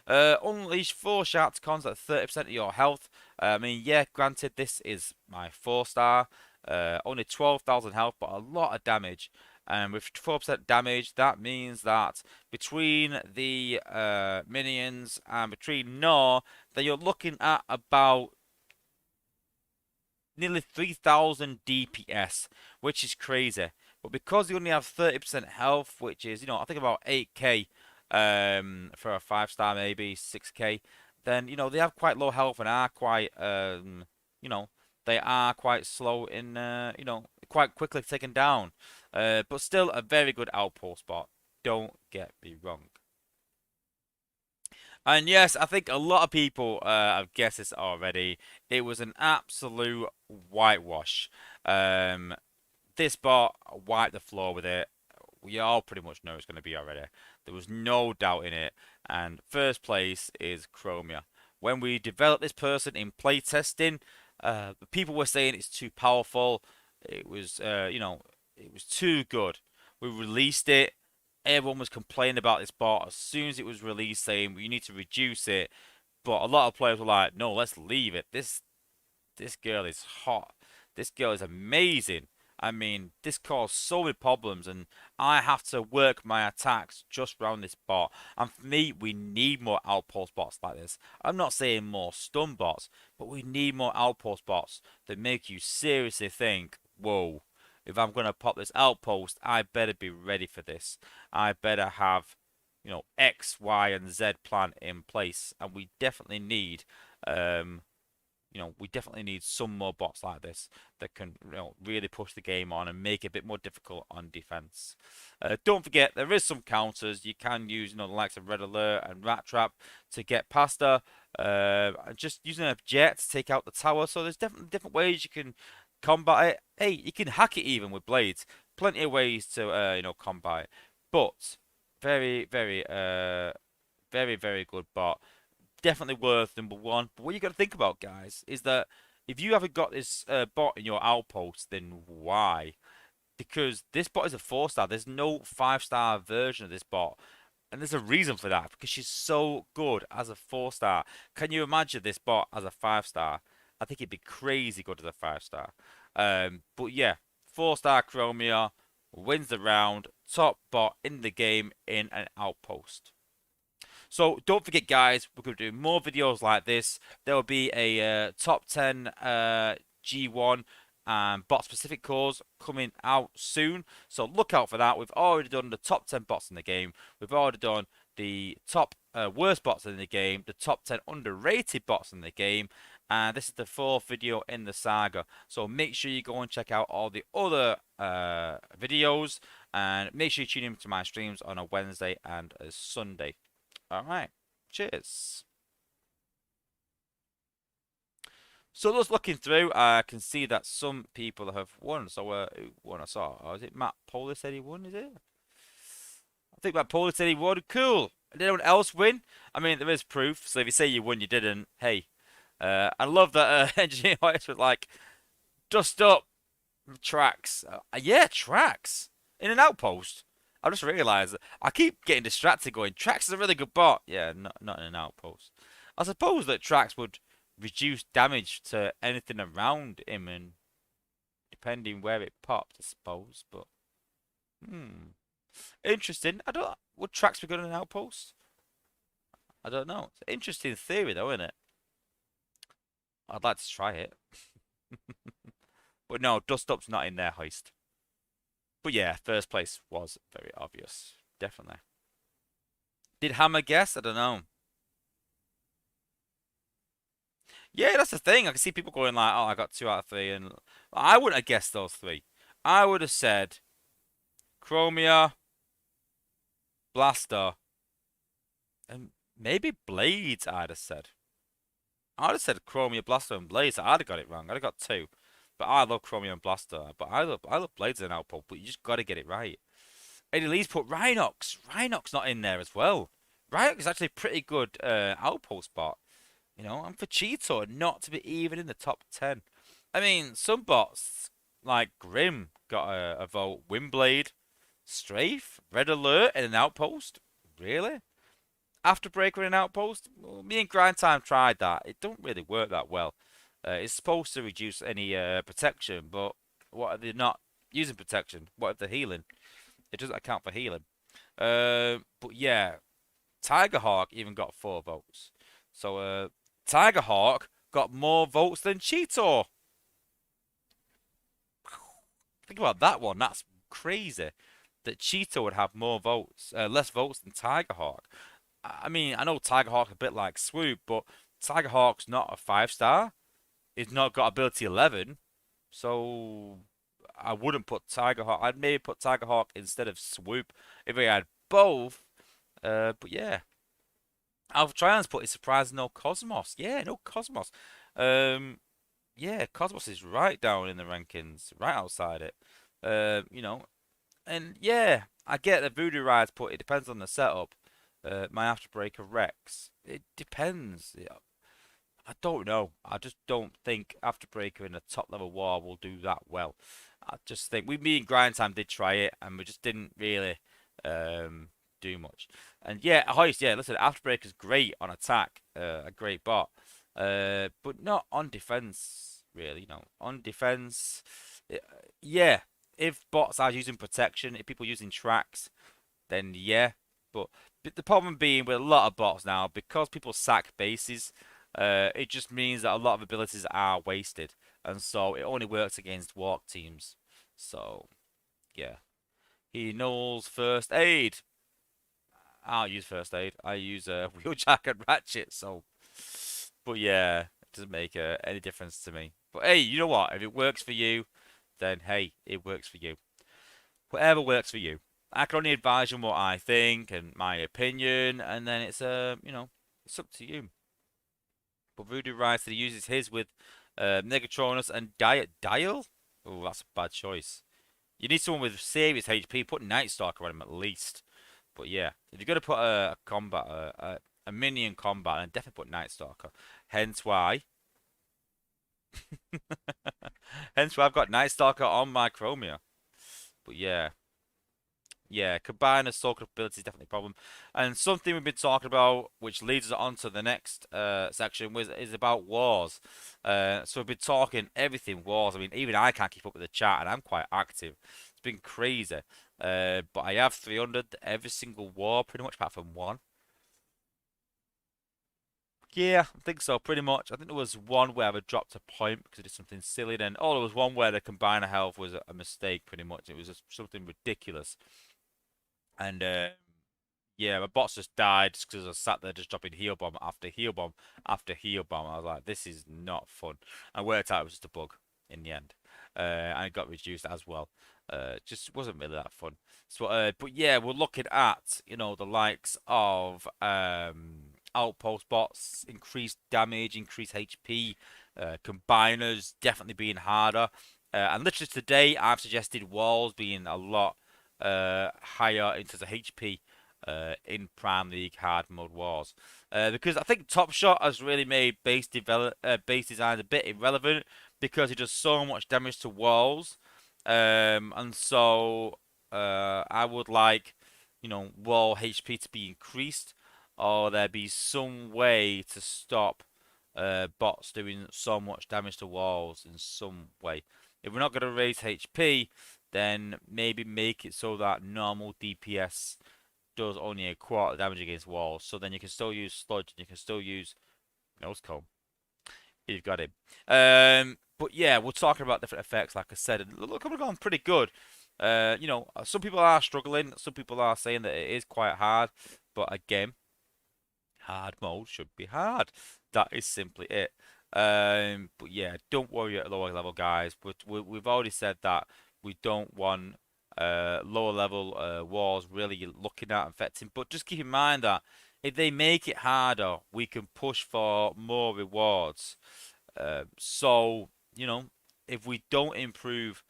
that. Unleash 4 shots cons at 30% of your health. I mean, yeah, granted, this is my 4-star. Only 12,000 health, but a lot of damage. And with 4% damage, that means that between the minions and between No, that you're looking at about nearly 3,000 DPS, which is crazy. But because you only have 30% health, which is, I think about 8k for a 5-star, maybe 6k, then, they have quite low health and are quite, they are quite slow in, quite quickly taken down. But still a very good outpost spot. Don't get me wrong. And yes, I think a lot of people have guessed this already. It was an absolute whitewash. Um, this bot wiped the floor with it. We all pretty much know it's going to be already. There was no doubt in it. And first place is Chromia. When we developed this person in playtesting, people were saying it's too powerful. It was, it was too good. We released it. Everyone was complaining about this bot as soon as it was released, saying we need to reduce it. But a lot of players were like, "No, let's leave it. This girl is hot. This girl is amazing. I mean, this caused so many problems, and I have to work my attacks just around this bot. And for me, we need more outpost bots like this. I'm not saying more stun bots, but we need more outpost bots that make you seriously think, whoa, if I'm going to pop this outpost, I better be ready for this. I better have, X, Y, and Z plan in place. And we definitely need we definitely need some more bots like this that can, really push the game on and make it a bit more difficult on defense. Don't forget, there is some counters. You can use, the likes of Red Alert and Rat Trap to get past her. Just using a jet to take out the tower. So there's definitely different ways you can combat it. Hey, you can hack it even with blades. Plenty of ways to, combat it. But very, very Very, very good bot. Definitely worth number one. But what you got to think about, guys, is that if you haven't got this bot in your outpost, then why? Because this bot is a 4-star. There's no 5-star version of this bot. And there's a reason for that, because she's so good as a 4-star. Can you imagine this bot as a 5-star? I think it'd be crazy good as a 5-star. But yeah, 4-star Chromia wins the round, top bot in the game in an outpost. So don't forget, guys, we're going to do more videos like this. There will be a top 10 G1 and bot specific cores coming out soon. So look out for that. We've already done the top 10 bots in the game. We've already done the top worst bots in the game, the top 10 underrated bots in the game. And this is the 4th video in the saga. So make sure you go and check out all the other videos. And make sure you tune in to my streams on a Wednesday and a Sunday. All right. Cheers. So just looking through, I can see that some people have won. So who won? I saw. Oh, is it Matt Polis said he won? Is it? I think Matt Polis said he won. Cool. Did anyone else win? I mean, there is proof. So if you say you won, you didn't. Hey, I love that Engineer Hoist was like, dust up tracks. Yeah, tracks in an outpost. I just realised that I keep getting distracted going, Trax is a really good bot. Yeah, not in an outpost. I suppose that Trax would reduce damage to anything around him and depending where it popped, I suppose. But, interesting. I don't, would Trax be good in an outpost? I don't know. It's an interesting theory though, isn't it? I'd like to try it. But no, Dust Up's not in there, Heist. But yeah, first place was very obvious. Definitely. Did Hammer guess? I don't know. Yeah, that's the thing. I can see people going like, oh, I got 2 out of 3. And I wouldn't have guessed those 3. I would have said Chromia, Blaster, and maybe Blades, I'd have said. I'd have said Chromia, Blaster, and Blades. I'd have got it wrong. I'd have got 2. But I love Chromia and Blaster. But I love Blades and Outpost. But you just got to get it right. Eddie Lee's put Rhinox. Rhinox not in there as well. Rhinox is actually a pretty good Outpost bot. You know, and for Cheetor not to be even in the top 10. I mean, some bots like Grim got a vote. Windblade, Strafe, Red Alert in an Outpost. Really? Afterbreaker in an Outpost? Well, me and Grind Time tried that. It don't really work that well. It's supposed to reduce any protection, but what if they're not using protection? What if they're healing? It doesn't account for healing. But yeah, Tigerhawk even got 4 votes. So Tigerhawk got more votes than Cheetor. Think about that one. That's crazy. That Cheetor would have more votes, less votes than Tigerhawk. I mean, I know Tigerhawk's a bit like Swoop, but Tigerhawk's not a 5-star. He's not got ability 11, so I wouldn't put Tigerhawk. I'd maybe put Tigerhawk instead of Swoop if he had both. But yeah, Alpha Trion's put is surprised no Cosmos. Yeah, no Cosmos. Yeah, Cosmos is right down in the rankings, right outside it. You know, and yeah, I get the Voodoo Rides put. It depends on the setup. My Afterbreaker Rex. It depends. I don't know. I just don't think Afterbreaker in a top level war will do that well. I just think me and Grind Time did try it and we just didn't really do much. And yeah, Hoist, yeah, listen, Afterbreaker's great on attack, a great bot. But not on defense, really, you know. On defense, yeah, if bots are using protection, if people using tracks, then yeah. But the problem being with a lot of bots now, because people sack bases, it just means that a lot of abilities are wasted, and so it only works against walk teams. So, yeah. He knows first aid. I don't use first aid. I use wheeljack and ratchet. So, but yeah, it doesn't make any difference to me. But hey, you know what? If it works for you, then hey, it works for you. Whatever works for you. I can only advise you on what I think and my opinion, and then it's you know, it's up to you. But Voodoo writes that he uses his with Negatronus and Dial. Oh, that's a bad choice. You need someone with serious HP. Put Night Stalker on him at least. But yeah, if you're gonna put a combat, a minion combat, then definitely put Night Stalker. Hence why, hence why I've got Night Stalker on my Chromia. But yeah, yeah, combine and soak ability is definitely a problem. And something we've been talking about, which leads us on to the next section, is about wars. So we've been talking everything wars. I mean, even I can't keep up with the chat, and I'm quite active. It's been crazy. But I have 300 every single war, pretty much, apart from one. Yeah, I think so, pretty much. I think there was one where I dropped a point because I did something silly. Then, oh, there was one where the combiner health was a mistake, pretty much. It was just something ridiculous. And yeah, my bots just died just because I sat there just dropping heal bomb after heal bomb after heal bomb. I was like, this is not fun. I worked out it was just a bug in the end, and it got reduced as well. Just wasn't really that fun. So, but yeah, we're looking at the likes of outpost bots, increased damage, increased HP, combiners definitely being harder. And literally today, I've suggested walls being a lot higher in terms of HP in Prime League hard mode wars. Because I think Top Shot has really made base designs a bit irrelevant because it does so much damage to walls. And so I would like, wall HP to be increased, or there be some way to stop bots doing so much damage to walls in some way. If we're not going to raise HP, then maybe make it so that normal DPS does only a quarter damage against walls. So then you can still use sludge and you can still use nose comb. You've got him. But yeah, we're talking about different effects, like I said, and look, we're going pretty good. Some people are struggling. Some people are saying that it is quite hard. But again, hard mode should be hard. That is simply it. But yeah, don't worry at lower level, guys. But we've already said that we don't want lower level wars really looking at affecting. But just keep in mind that if they make it harder, we can push for more rewards. So if we don't improve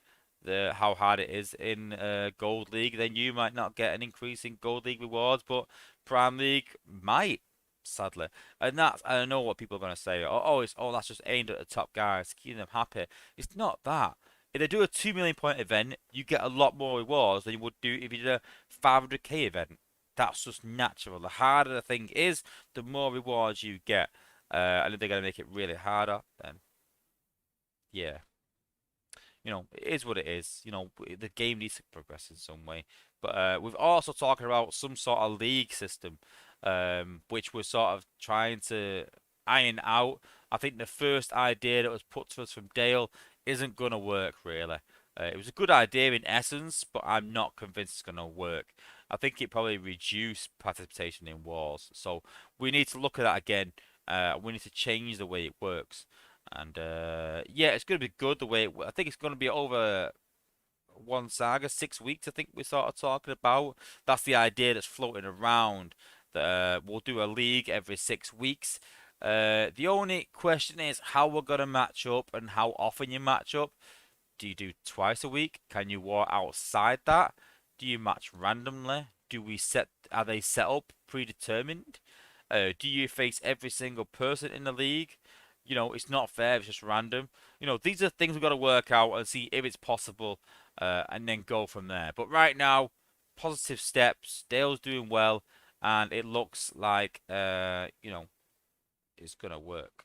the how hard it is in Gold League, then you might not get an increase in Gold League rewards, but Prime League might, sadly. And that's I know what people are gonna say. That's just aimed at the top guys, keeping them happy. It's not that. If they do a 2 million point event, you get a lot more rewards than you would do if you did a 500k event. That's just natural. The harder the thing is, the more rewards you get. And if they're gonna make it really harder, then yeah, it is what it is. The game needs to progress in some way. But we've also talking about some sort of league system, which we're sort of trying to iron out. I think the first idea that was put to us from Dale isn't gonna work really. It was a good idea in essence, but I'm not convinced it's gonna work. I think it probably reduced participation in wars. So we need to look at that again. We need to change the way it works. And yeah, it's going to be good the way I think it's going to be over one saga, 6 weeks. I think we're sort of talking about. That's the idea that's floating around. That we'll do a league every 6 weeks. The only question is how we're going to match up and how often you match up. Do you do twice a week? Can you war outside that? Do you match randomly? Are they set up predetermined? Do you face every single person in the league? It's not fair. It's just random. These are things we've got to work out and see if it's possible, and then go from there. But right now, positive steps. Dale's doing well, and it looks like it's gonna work.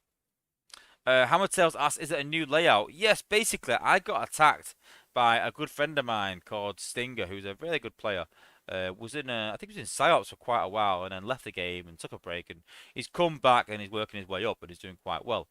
Hammertails asks, "Is it a new layout?" Yes, basically, I got attacked by a good friend of mine called Stinger, who's a really good player. I think he was in Psyops for quite a while, and then left the game and took a break, and he's come back and he's working his way up, and he's doing quite well.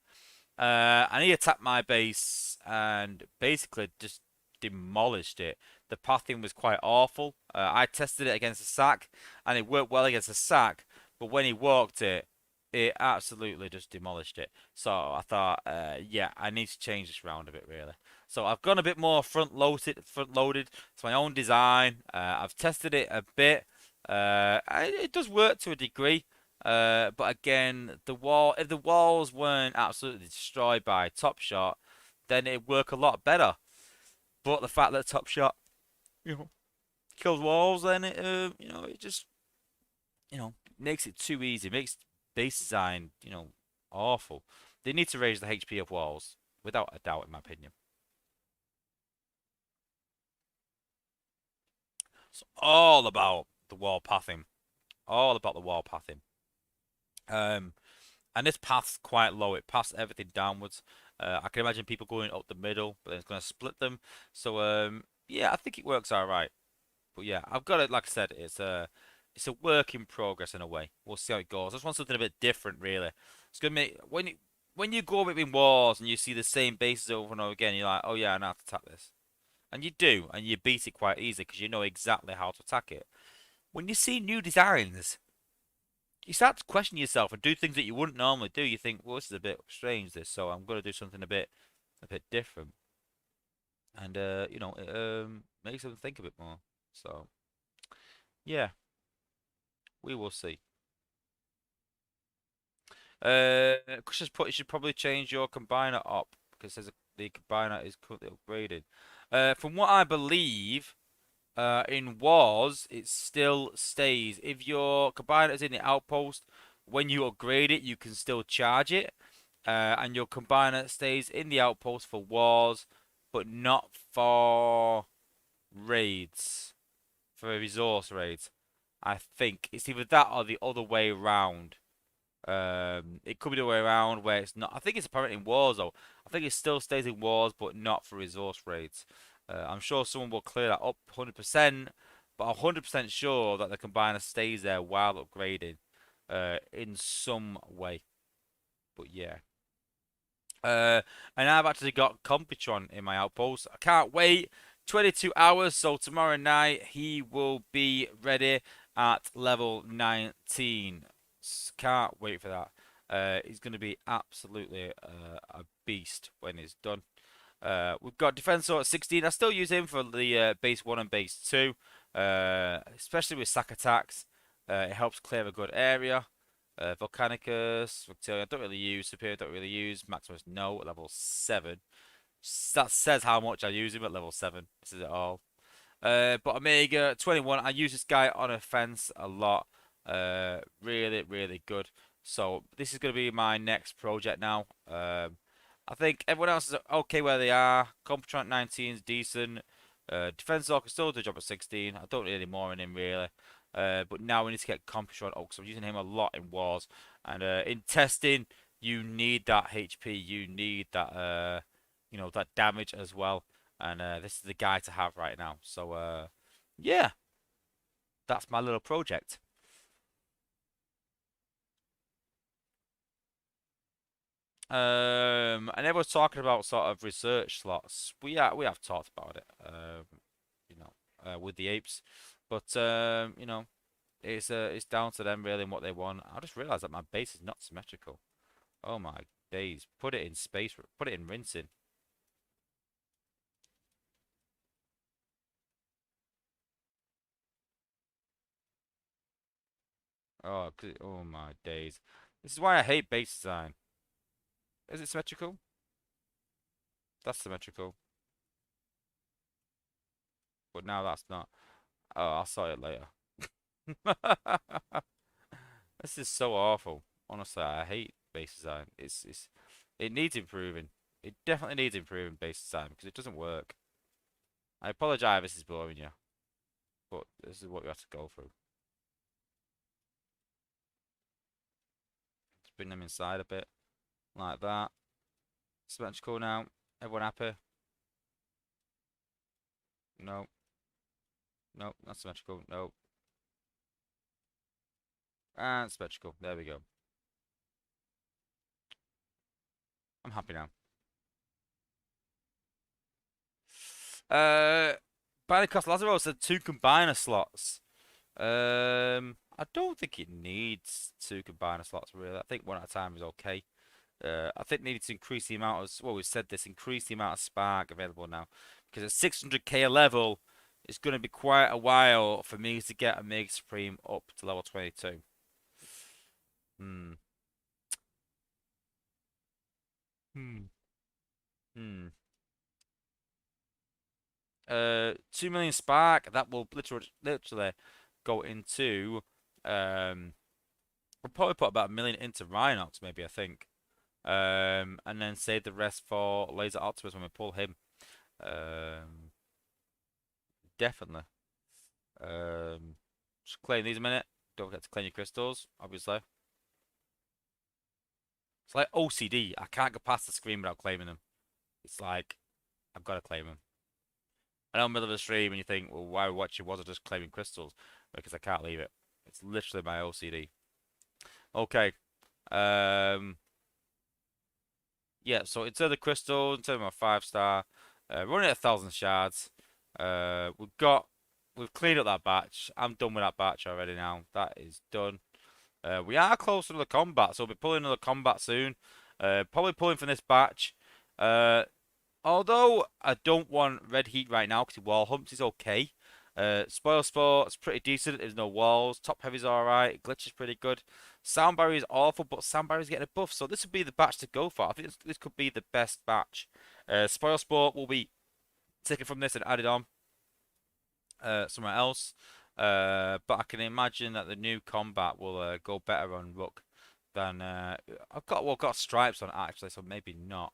And he attacked my base and basically just demolished it. The pathing was quite awful. I tested it against a sack, and it worked well against a sack, but when he walked it, it absolutely just demolished it. So I thought, yeah, I need to change this round a bit, really. So I've gone a bit more front loaded. It's my own design. I've tested it a bit. It does work to a degree. But again, if the walls weren't absolutely destroyed by Top Shot, then it'd work a lot better. But the fact that Top Shot, kills walls, then it just makes it too easy. Makes base design, awful. They need to raise the HP of walls, without a doubt, in my opinion. It's all about the wall pathing. All about the wall pathing. Um, and this path's quite low. It paths everything downwards. I can imagine people going up the middle, but then it's going to split them. So yeah, I think it works all right. But yeah, I've got it. Like I said, it's a work in progress in a way. We'll see how it goes. I just want something a bit different, really. It's gonna make when you go between wars and you see the same bases over and over again, you're like, oh yeah, I know how to attack this, and you do, and you beat it quite easily because you know exactly how to attack it. When you see new designs, you start to question yourself and do things that you wouldn't normally do. You think, well, this is a bit strange, this, so I'm gonna do something a bit different, and it makes them think a bit more. So yeah, we will see. Chris has put you should probably change your combiner up because the combiner is currently upgraded. From what I believe, in Wars, it still stays. If your combiner is in the outpost, when you upgrade it, you can still charge it. And your combiner stays in the outpost for Wars, but not for raids, for resource raids. I think it's either that or the other way around. It could be the way around where it's not. I think it's apparent in wars though. I think it still stays in wars, but not for resource raids. I'm sure someone will clear that up 100%, but I'm 100% sure that the combiner stays there while upgraded, in some way. But yeah. Uh, and I've actually got Computron in my outpost. I can't wait. 22 hours, so tomorrow night he will be ready at level 19. Can't wait for that. He's going to be absolutely a beast when he's done. We've got Defensor at 16. I still use him for the base 1 and base 2, especially with sack attacks. It helps clear a good area. Volcanicus, Victoria, I don't really use. Superior, don't really use. Maximus, no, at level 7. That says how much I use him at level 7. This is it all. But Omega 21, I use this guy on offense a lot. Really, really good. So this is going to be my next project now. I think everyone else is okay where they are. Computron 19 is decent. Defense Orc can still do a job at 16. I don't need any more in him really. But now we need to get Computron up because I'm using him a lot in wars. And in testing, you need that HP. You need that that damage as well. And this is the guy to have right now. So yeah, that's my little project. And everyone's talking about sort of research slots. We have talked about it. With the apes, but it's down to them really and what they want. I just realised that my base is not symmetrical. Oh my days! Put it in space. Put it in rinsing. Oh my days! This is why I hate base design. Is it symmetrical? That's symmetrical, but now that's not. Oh, I'll sort it later. This is so awful. Honestly, I hate base design. It needs improving. It definitely needs improving base design because it doesn't work. I apologize if this is boring you, but this is what you have to go through. Just bring them inside a bit, like that. Symmetrical now. Everyone happy? No, no, not symmetrical. No, and symmetrical. There we go. I'm happy now. Uh, Barney Lazaro said 2 combiner slots. I don't think it needs 2 combiner slots really. I think one at a time is okay. I think they need to increase the amount of, well, we said this, increase the amount of spark available now. Because at 600k a level, it's going to be quite a while for me to get a Mega Supreme up to level 22. Hmm. Hmm. Hmm. 2 million spark, that will literally go into we'll probably put about 1 million into Rhinox, maybe, I think. And then save the rest for Laser Optimus when we pull him. Definitely. Just claim these a minute. Don't forget to claim your crystals, obviously. It's like OCD. I can't go past the screen without claiming them. It's like, I've got to claim them. I know in the middle of the stream and you think, well, why watch it? Was I just claiming crystals? Because I can't leave it. It's literally my OCD. Okay. Yeah, so in terms of crystals, in terms of my 5-star, we're only at 1,000 shards. We've cleaned up that batch. I'm done with that batch already now. That is done. We are close to the combat, so we'll be pulling another combat soon. Probably pulling from this batch. Although I don't want red heat right now because wall humps is okay. Spoil Sport's pretty decent. There's no walls. Top Heavy's alright. Glitch is pretty good. Sound Barrier is awful, but Sound Barrier is getting a buff, so this would be the batch to go for. I think this could be the best batch. Spoil Sport will be taken from this and added on somewhere else. But I can imagine that the new combat will go better on Rook than I've got stripes on it actually, so maybe not.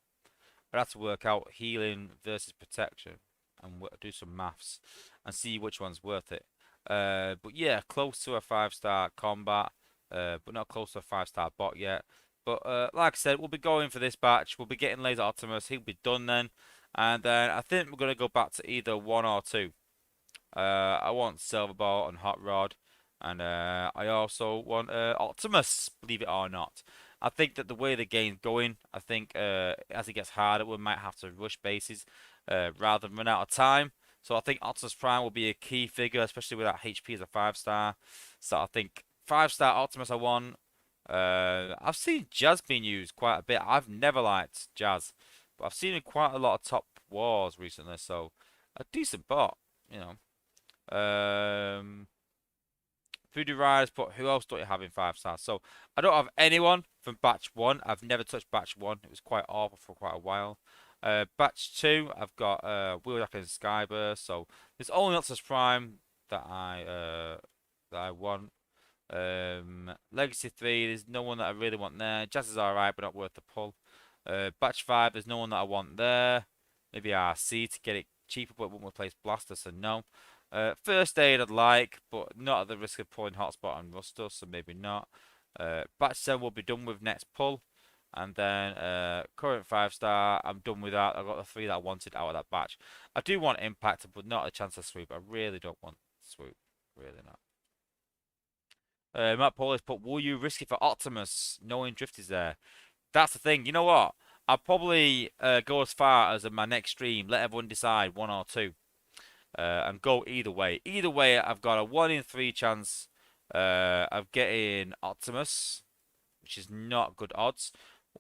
I'd have to work out healing versus protection and do some maths and see which one's worth it. But yeah, close to a 5-star combat, but not close to a 5-star bot yet. But like I said, we'll be going for this batch. We'll be getting Laser Optimus. He'll be done then. And then I think we're going to go back to either 1 or 2. I want Silver Ball and Hot Rod. And I also want Optimus, believe it or not. I think that the way the game's going, I think as it gets harder, we might have to rush bases rather than run out of time. So I think Optimus Prime will be a key figure, especially with that HP as a 5-star. So I think 5-star Optimus I want. I've seen Jazz being used quite a bit. I've never liked Jazz, but I've seen him quite a lot of top wars recently. So a decent bot, you know. Voodoo Riders, but who else don't you have in 5-stars? So I don't have anyone from batch 1. I've never touched batch 1. It was quite awful for quite a while. Batch 2, I've got Wheeljack and Skyburst. So there's only Optimus Prime that I want. Legacy 3, there's no one that I really want there. Jazz is alright, but not worth the pull. Batch 5, there's no one that I want there. Maybe RC to get it cheaper, but it won't replace Blaster, so no. First aid I'd like, but not at the risk of pulling Hotspot and Ruster, so maybe not. Batch 7 will be done with next pull. And then current 5-star, I'm done with that. I got the 3 that I wanted out of that batch. I do want Impact, but not a chance of Swoop. I really don't want Swoop. Really not. Matt Paul has put, will you risk it for Optimus knowing Drift is there? That's the thing. You know what? I'll probably go as far as in my next stream, let everyone decide 1 or 2. And go either way. Either way, I've got a 1 in 3 chance of getting Optimus, which is not good odds.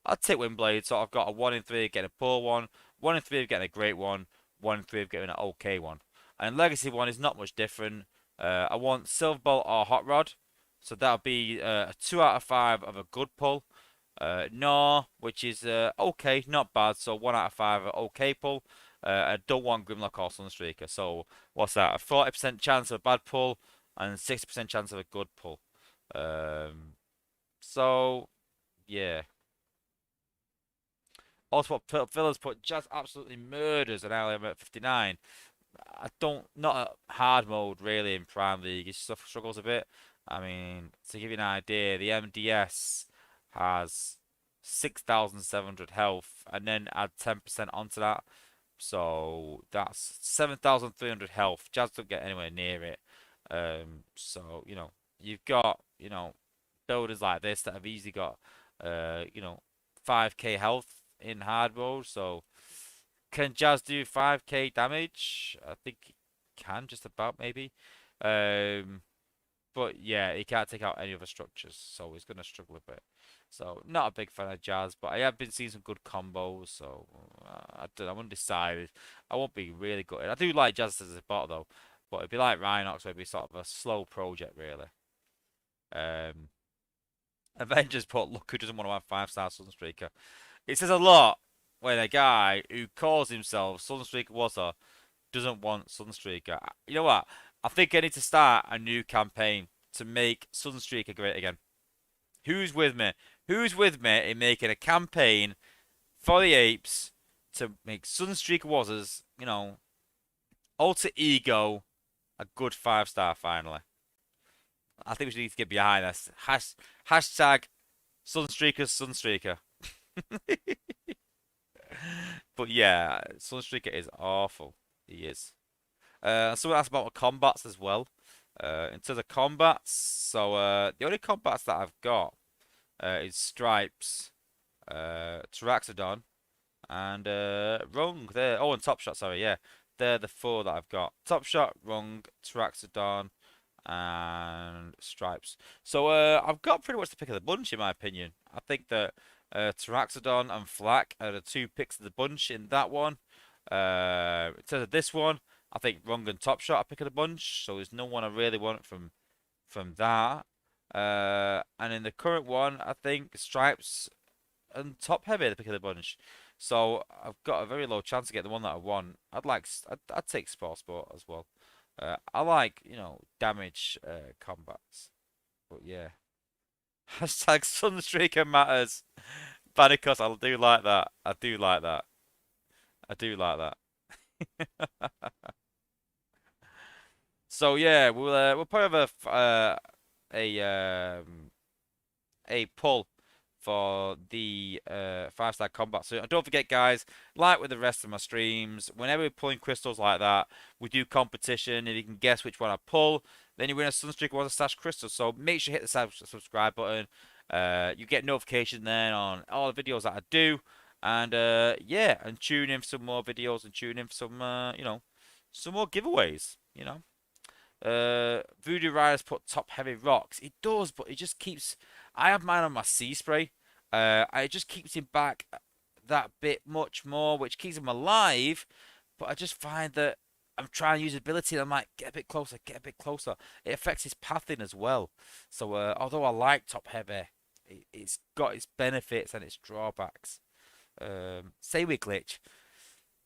I'd take Windblade, so I've got a 1 in 3 of getting a poor one, 1 in 3 of getting a great one, 1 in 3 of getting an okay one. And Legacy 1 is not much different. I want Silver Bolt or Hot Rod, so that'll be a 2 out of 5 of a good pull. No, which is okay, not bad, so 1 out of 5 of an okay pull. I don't want Grimlock or Sunstreaker. So what's that? A 40% chance of a bad pull and 60% chance of a good pull. So yeah. Also, what Phil's put, Jazz absolutely murders an ally at 59. I don't, not a hard mode really in Prime League. He struggles a bit. I mean, to give you an idea, the MDS has 6,700 health, and then add 10% onto that. So that's 7,300 health. Jazz don't get anywhere near it. So, you know, you've got, you know, builders like this that have easily got, you know, 5k health in hard mode. So can Jazz do 5k damage? I think he can just about maybe. But yeah, he can't take out any other structures, so he's gonna struggle a bit. So not a big fan of Jazz, but I have been seeing some good combos. So I don't know, I'm undecided. I won't be really good. I do like Jazz as a bot though, but it'd be like Rhinox, where it'd be sort of a slow project really. Avengers put, look who doesn't want to have 5-star Sunstreaker. It says a lot when a guy who calls himself Sunstreaker doesn't want Sunstreaker. You know what? I think I need to start a new campaign. to make Sunstreaker great again? Who's with me? Who's with me in making a campaign for the apes to make Sunstreaker Wozzers, alter ego, a good 5-star finally? I think we need to get behind this. Hashtag Sunstreaker Sunstreaker. But yeah, Sunstreaker is awful. He is. Someone asked about the combats as well. In terms of combats, so the only combats that I've got is Stripes, Taraxodon, and Rung. There. Oh, and Top Shot. Sorry, yeah, they're the four that I've got. Top Shot, Rung, Taraxodon, and Stripes. So I've got pretty much the pick of the bunch in my opinion. I think that Taraxodon and Flak are the two picks of the bunch in that one. In terms of this one, I think Rung and Top Shot are pick of the bunch. So there's no one I really want from that. And in the current one, I think Stripes and Top Heavy are the pick of the bunch. So I've got a very low chance to get the one that I want. I'd take Sport as well. I like, damage combats. But yeah. Hashtag Sunstreaker matters. Bannicos, I do like that. I do like that. I do like that. So yeah, we'll probably have a pull for the 5-star combat. So don't forget, guys, like with the rest of my streams, whenever we're pulling crystals like that, we do competition. If you can guess which one I pull, then you win a Sunstreaker Wozza / crystal. So make sure you hit the subscribe button. You get notification then on all the videos that I do. And yeah, and tune in for some more videos and tune in for some, some more giveaways, Voodoo Riders put top heavy rocks. It does, but it just keeps. I have mine on my sea spray. It just keeps him back that bit much more, which keeps him alive. But I just find that I'm trying to use ability, and I'm like, get a bit closer, get a bit closer. It affects his pathing as well. So although I like top heavy, it's got its benefits and its drawbacks. Same with glitch,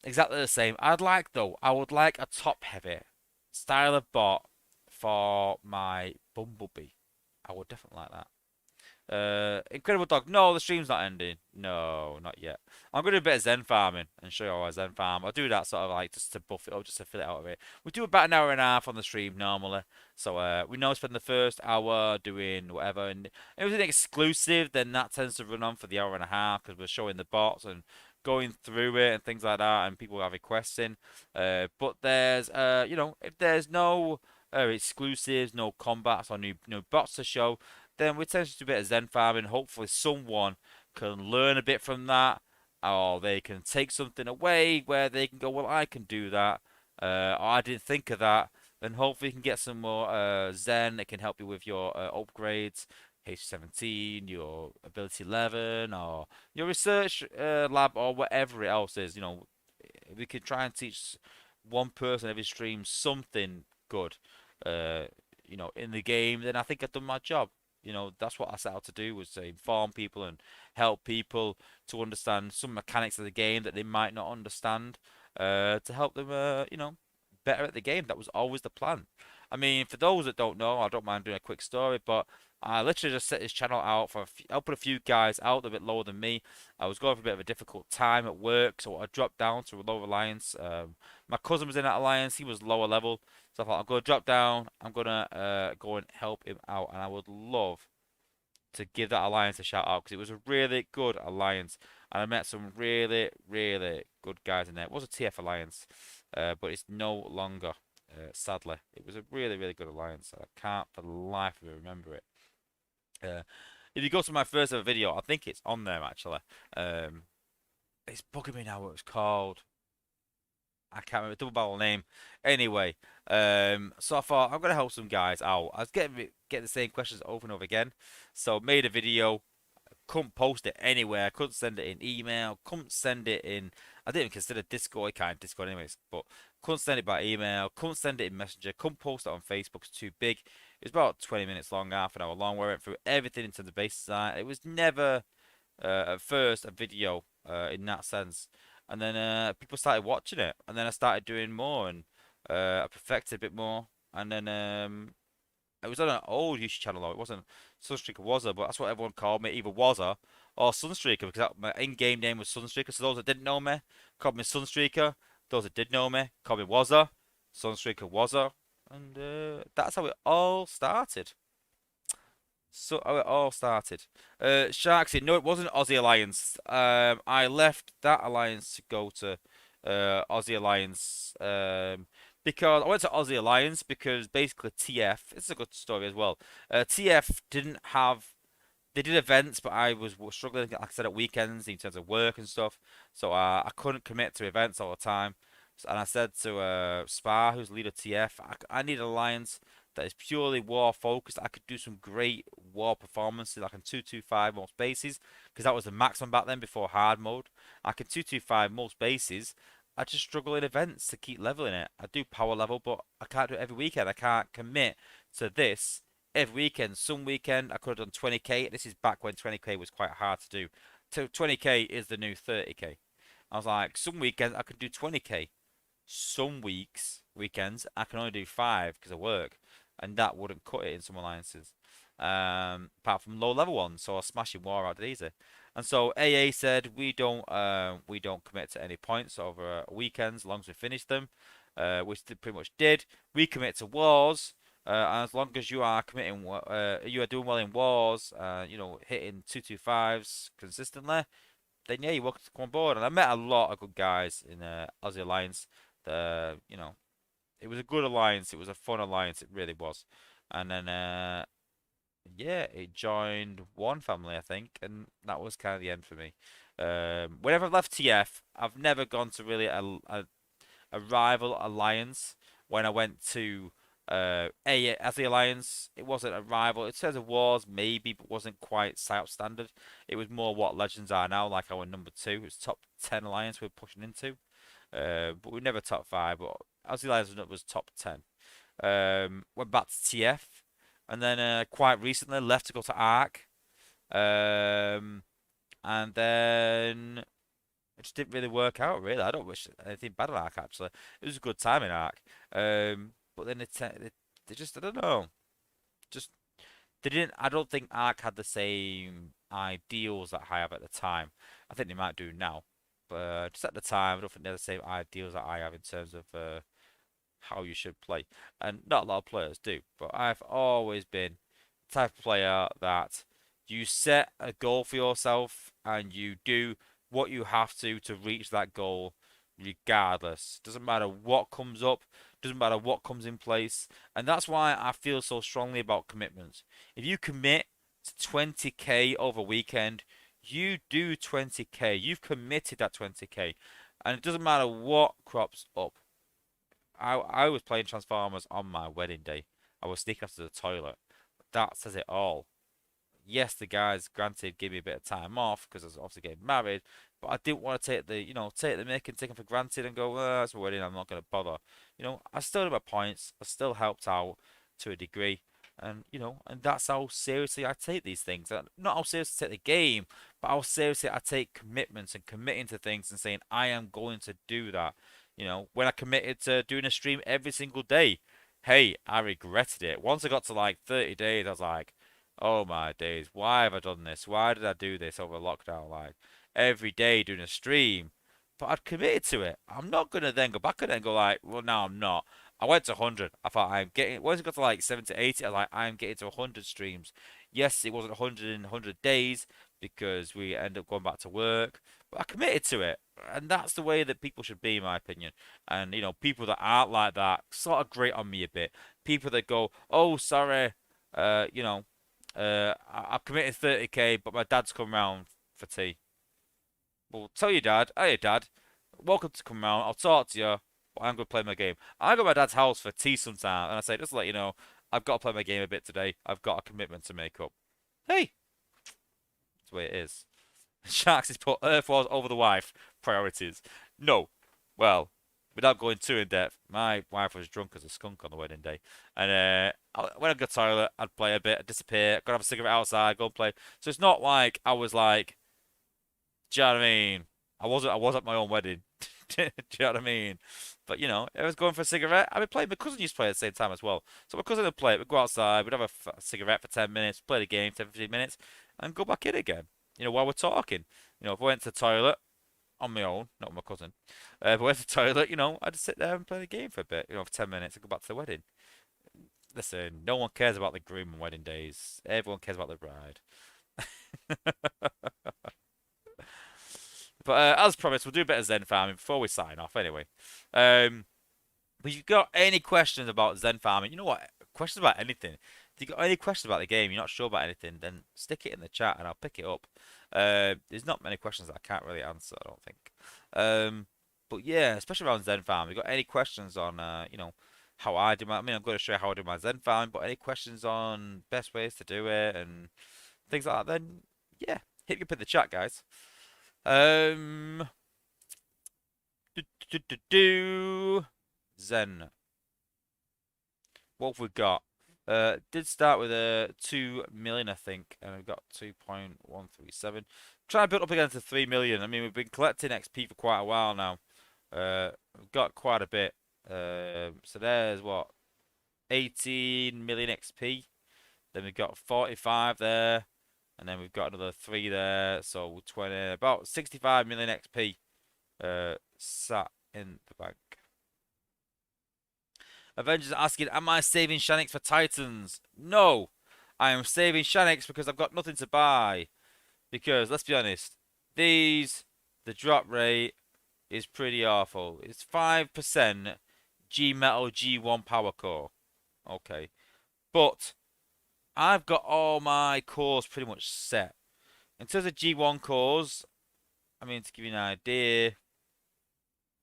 exactly the same. I would like a top heavy style of bot for my Bumblebee. I would definitely like that. Incredible Dog. No, the stream's not ending. No, not yet. I'm going to do a bit of Zen farming and show you how I Zen farm. I'll do that sort of like just to buff it up, just to fill it out of it. We do about an hour and a half on the stream normally. So we know spend the first hour doing whatever. And if it was an exclusive, then that tends to run on for the hour and a half because we're showing the bots and going through it and things like that. And people have requesting. But there's, if there's no exclusives, no combats or new bots to show, then we tend to do a bit of Zen farming. Hopefully someone can learn a bit from that, or they can take something away where they can go, well, I can do that, or I didn't think of that. Then hopefully you can get some more Zen that can help you with your upgrades, H17, your ability 11, or your research lab, or whatever else is. We could try and teach one person every stream something good, in the game. Then I think I've done my job. That's what I set out to do, was to inform people and help people to understand some mechanics of the game that they might not understand, to help them, better at the game. That was always the plan. I mean, for those that don't know, I don't mind doing a quick story, but I literally just set this channel out for helping a few guys out a bit lower than me. I was going for a bit of a difficult time at work, so I dropped down to a lower alliance. My cousin was in that alliance; he was lower level, so I thought I'm going to drop down. I'm going to go and help him out, and I would love to give that alliance a shout out because it was a really good alliance, and I met some really, really good guys in there. It was a TF alliance, but it's no longer. Sadly, it was a really, really good alliance. I can't for the life of me remember it. If you go to my first ever video, I think it's on there actually. It's bugging me now what it's called. I can't remember, double barrel name. Anyway, so I thought I'm gonna help some guys out. I was getting the same questions over and over again, so made a video. Couldn't post it anywhere. Couldn't send it in email. Couldn't send it in. I didn't even consider Discord. I can't Discord anyways, but couldn't send it by email. Couldn't send it in Messenger. Couldn't post it on Facebook. It's too big. It was about 20 minutes long, half an hour long. Where I went through everything into the base design. It was never at first a video in that sense, and then people started watching it, and then I started doing more, and I perfected a bit more, and then It was on an old YouTube channel though. It wasn't Sunstreaker Wozza, but that's what everyone called me, either Wozza or Sunstreaker, because my in-game name was Sunstreaker. So those that didn't know me called me Sunstreaker. Those that did know me called me Wozza, Sunstreaker Wozza, and that's how it all started. So how it all started. Sharksy, no, it wasn't Aussie Alliance. I left that alliance to go to Aussie Alliance. Because I went to Aussie Alliance because basically TF. It's a good story as well. TF didn't have. They did events, but I was struggling, like I said, at weekends in terms of work and stuff. So I couldn't commit to events all the time. And I said to Spa, who's leader TF, I need an alliance that is purely war focused. I could do some great war performances. I can 225 most bases because that was the maximum back then before hard mode. I can 225 most bases. I just struggle in events to keep leveling it. I do power level, but I can't do it every weekend. I can't commit to this every weekend. Some weekend I could have done 20k. This is back when 20k was quite hard to do. So 20k is the new 30k. I was like, some weekends I could do 20k. Some weekends, I can only do 5 because of work, and that wouldn't cut it in some alliances. Apart from low level ones, so I was smashing war out easy. And so AA said we don't commit to any points over weekends as long as we finish them, which they pretty much did. We commit to wars. And as long as you are committing, you are doing well in wars, hitting 225s consistently, then yeah, you're welcome to come on board. And I met a lot of good guys in Aussie Alliance. It was a good alliance. It was a fun alliance. It really was. And then yeah, it joined one family, I think, and that was kind of the end for me. Whenever I've left TF, I've never gone to really a rival alliance. When I went to as the alliance, it wasn't a rival. It says it was maybe, but wasn't quite Psyop standard. It was more what Legends are now, like our number 2. It was top 10 alliance we're pushing into. But we never top 5. But as the alliance was top 10. Went back to TF, and then quite recently left to go to Arc. And then it just didn't really work out, really. I don't wish anything bad on Arc, actually. It was a good time in Arc. But then they just, I don't know. Just, they didn't, I don't think Arc had the same ideals that I have at the time. I think they might do now. But just at the time, I don't think they're the same ideals that I have in terms of how you should play. And not a lot of players do. But I've always been the type of player that you set a goal for yourself and you do what you have to reach that goal regardless. Doesn't matter what comes up, doesn't matter what comes in place. And that's why I feel so strongly about commitments. If you commit to 20k over weekend, you do 20k. You've committed that 20k. And it doesn't matter what crops up. I was playing Transformers on my wedding day. I was sneaking after the toilet. That says it all. Yes, the guys granted gave me a bit of time off because I was obviously getting married, but I didn't want to take the mick and take them for granted and go, well, that's my wedding, I'm not going to bother. I still did my points, I still helped out to a degree, and and that's how seriously I take these things. Not how seriously I take the game, but how seriously I take commitments and committing to things and saying I am going to do that. When I committed to doing a stream every single day, hey, I regretted it. Once I got to like 30 days, I was like, oh my days, why have I done this? Why did I do this over lockdown? Like every day doing a stream. But I'd committed to it. I'm not gonna then go back on it and go like, well, no, I'm not. I went to 100. I thought I'm getting. Once it got to like 70, 80, I was like, I'm getting to 100 streams. Yes, it wasn't 100 in 100 days because we ended up going back to work. But I committed to it, and that's the way that people should be, in my opinion. And people that aren't like that sort of grate on me a bit. People that go, oh, sorry, uh, you know. I've committed 30k, but my dad's come round for tea. Well, tell your dad, hey dad, welcome to come round. I'll talk to you, but I'm gonna play my game. I go to my dad's house for tea sometime, and I say, just to let you know, I've got to play my game a bit today. I've got a commitment to make up. Hey, that's the way it is. Sharks has put Earth Wars over the wife. Priorities. No. Well, without going too in depth, my wife was drunk as a skunk on the wedding day. And when I go to the toilet, I'd play a bit, I'd disappear, go have a cigarette outside, go and play. So it's not like I was like, do you know what I mean? I was at my own wedding. Do you know what I mean? But you know, I was going for a cigarette. I would play. My cousin used to play at the same time as well. So my cousin would play it. We'd go outside. We'd have a cigarette for 10 minutes, play the game 10, 15 minutes, and go back in again. You know, while we're talking. You know, if I went to the toilet on my own, not with my cousin, if I went to the toilet, you know, I'd just sit there and play the game for a bit. You know, for 10 minutes and go back to the wedding. Listen, no one cares about the groom on wedding days. Everyone cares about the bride. But as promised, we'll do a bit of Zen farming before we sign off anyway. Um, but if you've got any questions about Zen farming, you know what? Questions about anything. If you've got any questions about the game, you're not sure about anything, then stick it in the chat and I'll pick it up. There's not many questions that I can't really answer, I don't think. But yeah, especially around Zen farming. If you've got any questions on, you know, how I do my, I mean, I'm going to show you how I do my Zen farming, but any questions on best ways to do it and things like that, then yeah, hit me up in the chat, guys. Um, do, do, do, do. Zen. What have we got? Did start with a 2 million, I think, and we've got 2.137. Trying to build up again to 3 million. I mean, we've been collecting XP for quite a while now. We've got quite a bit. So there's what 18 million XP. Then we've got 45 there, and then we've got another 3 there. So 20, about 65 million XP sat in the bank. Avengers asking, am I saving Shanix for Titans? No, I am saving Shanix because I've got nothing to buy. Because let's be honest, the drop rate is pretty awful. It's 5% G Metal G1 power core. Okay, but I've got all my cores pretty much set. In terms of G1 cores, I mean, to give you an idea,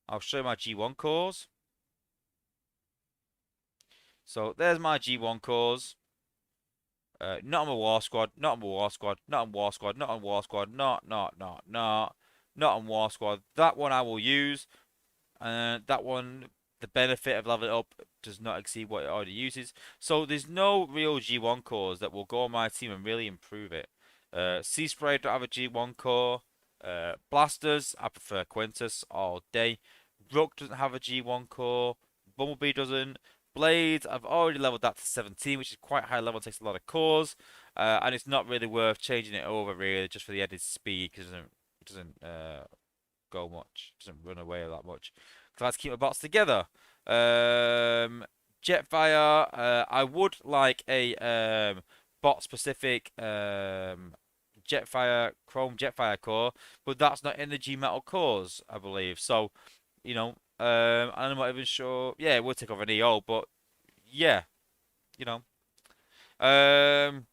I'll show you my G1 cores. So there's my G1 cores. Not on my War Squad, not on my War Squad, not on War Squad, not on War Squad, not on War Squad. That one I will use. That one, the benefit of leveling it up does not exceed what it already uses. So there's no real G1 cores that will go on my team and really improve it. Sea Spray don't have a G1 core. Blasters, I prefer Quintus all day. Rook doesn't have a G1 core. Bumblebee doesn't. Blades, I've already leveled that to 17, which is quite high level, takes a lot of cores. And it's not really worth changing it over, really, just for the added speed, because it doesn't go much, it doesn't run away that much. So I like to keep my bots together. Jetfire, I would like a bot-specific Jetfire, Chrome Jetfire core, but that's not in the G Metal cores, I believe. So, you know, I'm not even sure. Yeah, it would take over an EO, but yeah, you know. And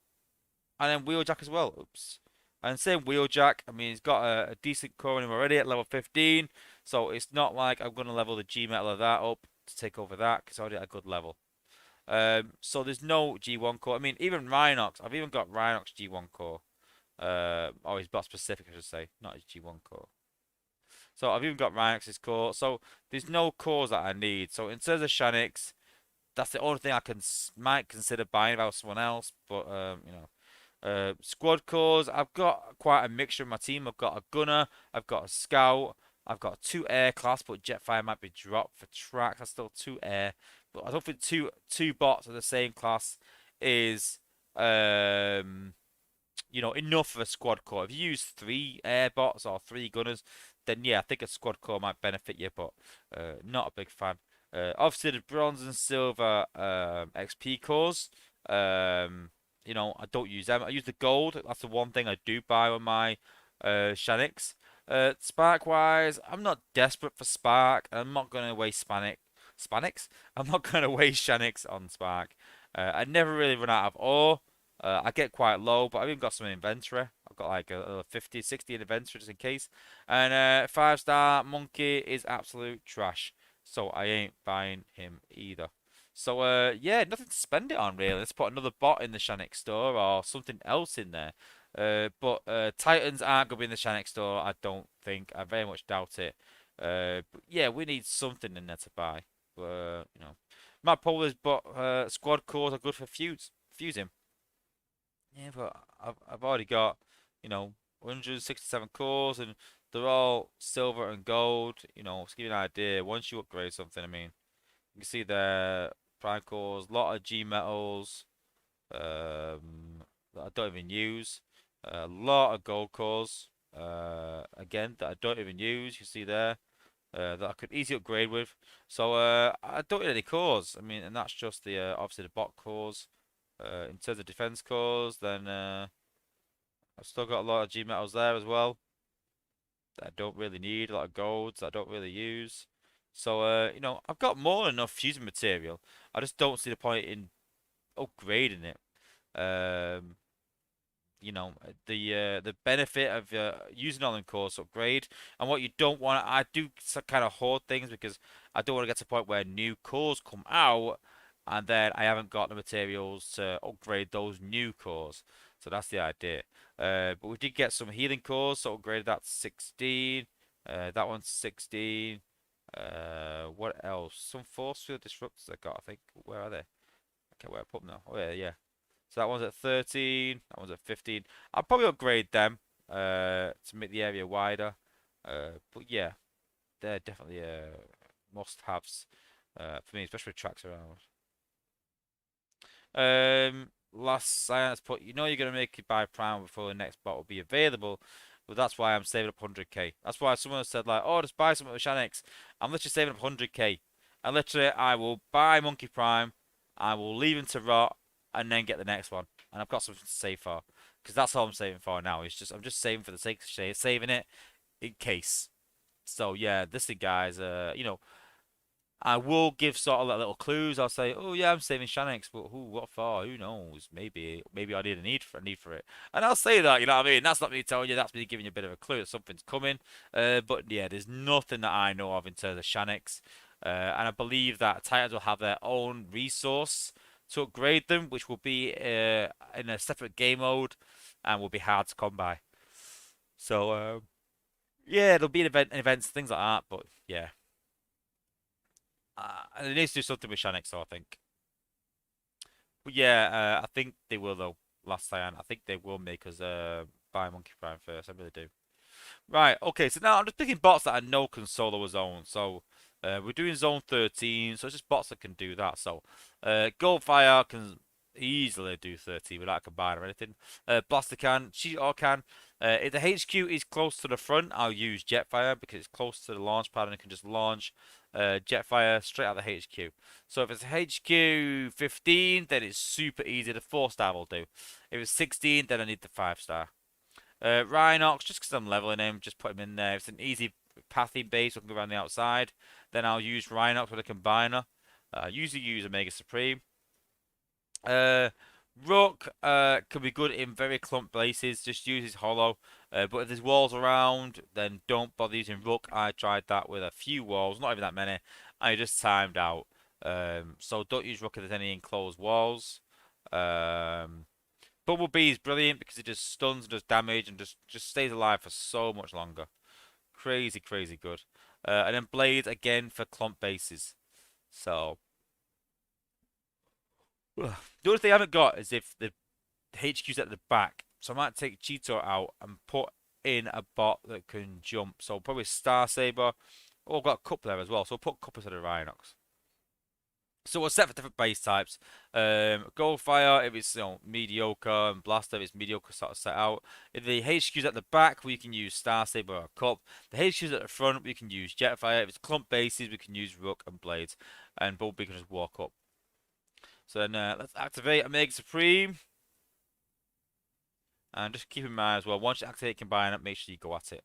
then Wheeljack as well. Oops. And same Wheeljack. I mean, he's got a decent core in him already at level 15, so it's not like I'm gonna level the G Metal of that up to take over that because I already at a good level. So there's no G1 core. I mean, even Rhinox. I've even got Rhinox G1 core. Oh, he's bot specific, I should say, not his G1 core. So I've even got Rhinox's core. So there's no cores that I need. So in terms of Shanix, that's the only thing I can might consider buying about someone else. But you know, squad cores, I've got quite a mixture in my team. I've got a gunner, I've got a scout, I've got 2 air class, but Jetfire might be dropped for tracks. That's still 2 air, but I don't think two bots of the same class is you know, enough for a squad core. If you use 3 air bots or 3 gunners, then yeah, I think a squad core might benefit you, but not a big fan. Obviously, the bronze and silver XP cores, you know, I don't use them. I use the gold. That's the one thing I do buy on my Shanix. Spark wise, I'm not desperate for Spark. I'm not going to waste Spanix? I'm not going to waste Shanix on Spark. I never really run out of ore. I get quite low, but I've even got some in inventory. I've got like a 50, 60 in inventory just in case. And 5-star Monkey is absolute trash. So I ain't buying him either. So yeah, nothing to spend it on really. Let's put another bot in the Shanix store or something else in there. But Titans aren't going to be in the Shanix store, I don't think. I very much doubt it. But yeah, we need something in there to buy. But you know, Matt Polar's bot squad cores are good for fusing. Yeah, but I've already got, you know, 167 cores and they're all silver and gold. You know, to give you an idea, once you upgrade something, I mean, you can see there prime cores, a lot of G metals, that I don't even use, a lot of gold cores, again that I don't even use. You see there, that I could easily upgrade with. So I don't need any cores. I mean, and that's just the obviously the bot cores. In terms of defense cores, then I've still got a lot of G metals there as well that I don't really need. A lot of golds that I don't really use. So you know, I've got more than enough fusing material. I just don't see the point in upgrading it. Um, you know, the benefit of using all in cores upgrade, and what you don't want. I do kind of hoard things because I don't want to get to the point where new cores come out and then I haven't got the materials to upgrade those new cores. So that's the idea. But we did get some healing cores, so upgraded that to 16. That one's 16. What else? Some force field disruptors I got, I think. Where are they? Okay, where I put them now? Oh yeah, yeah. So that one's at 13. That one's at 15. I'll probably upgrade them to make the area wider. But yeah, they're definitely must-haves for me, especially with tracks around. Last science put, you know you're gonna make it by prime before the next bot will be available. But that's why I'm saving up 100k. That's why someone said like, oh, just buy some mechanics. I'm literally saving up 100k. And literally, I will buy Monkey Prime. I will leave him to rot, and then get the next one. And I've got something to save for, because that's all I'm saving for now. It's just I'm just saving for the sake of saving it in case. So yeah, this thing, guys. You know, I will give sort of like little clues. I'll say, "Oh yeah, I'm saving Shanix, but who, what for? Who knows? Maybe I need a need for it." And I'll say that, you know what I mean? That's not me telling you. That's me giving you a bit of a clue that something's coming. But yeah, there's nothing that I know of in terms of Shanix. And I believe that Titans will have their own resource to upgrade them, which will be in a separate game mode and will be hard to come by. So yeah, there'll be events, things like that. But yeah. And it needs to do something with Shanix, so I think. But yeah, I think they will though. Last time, I think they will make us buy Monkey Prime first. I really do. Right, okay, so now I'm just picking bots that I know can solo a zone. So we're doing zone 13, so it's just bots that can do that. So Goldfire can easily do 13 without a combine or anything. Blaster can, Cheetor can. If the HQ is close to the front, I'll use Jetfire because it's close to the launch pad and it can just launch Jetfire straight out of the HQ. So if it's HQ 15, then it's super easy. The 4-star will do. If it's 16, then I need the 5-star. Rhinox, just because I'm leveling him, just put him in there. It's an easy pathy base, so I can go around the outside. Then I'll use Rhinox with a combiner. Usually use Omega Supreme. Rook can be good in very clump places. Just use his hollow. But if there's walls around, then don't bother using Rook. I tried that with a few walls, not even that many. I just timed out. So don't use Rook if there's any enclosed walls. Bumblebee is brilliant because it just stuns and does damage and just stays alive for so much longer. Crazy, crazy good. And then Blade again for clump bases. So the only thing I haven't got is if the HQ's at the back. So I might take Cheetor out and put in a bot that can jump. So probably Star Saber. Oh, I've got a couple there as well. So I'll put Cup instead of Rhinox. So we're set for different base types. Goldfire if it's mediocre, and Blaster if it's mediocre sort of set out. If the HQ's at the back, we can use Star Saber or Cup. The HQ's at the front, we can use Jetfire. If it's clump bases, we can use Rook and Blades. And Bumblebee can just walk up. So then let's activate Omega Supreme. And just keep in mind as well, once you activate Combine Up, make sure you go at it.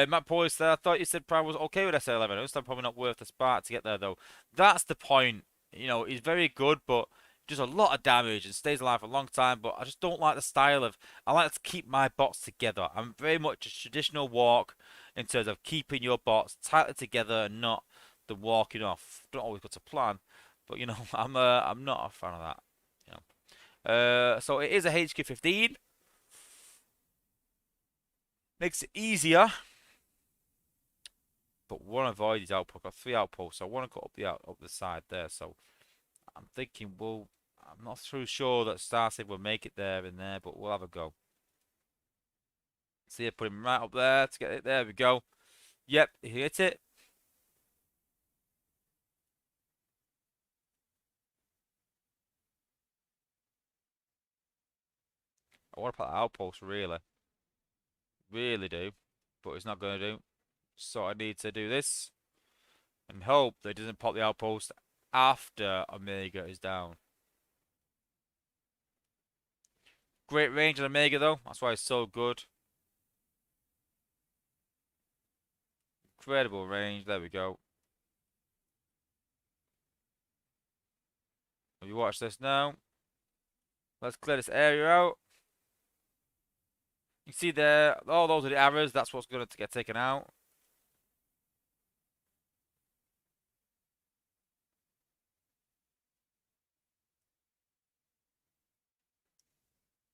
Matt Poyster, I thought you said Prime was okay with SA11. I understand probably not worth the spark to get there, though. That's the point. You know, he's very good, but does a lot of damage and stays alive for a long time. But I just don't like the style of. I like to keep my bots together. I'm very much a traditional walk in terms of keeping your bots tightly together and not the walking off. Don't always go to plan, but you know, I'm not a fan of that. You know. So it is a HQ15. Makes it easier. But want to avoid these outposts. I've got 3 outposts, so I want to go up the side there. So I'm thinking, well, I'm not too sure that Starseed will make it there and there, but we'll have a go. See, put him right up there to get it. There we go. Yep, he hit it. I want to put the outpost, really. Really do. But it's not going to do. So I need to do this and hope that it doesn't pop the outpost after Omega is down. Great range on Omega, though. That's why it's so good. Incredible range. There we go. If you watch this now, let's clear this area out. You see there, all those are the arrows. That's what's going to get taken out.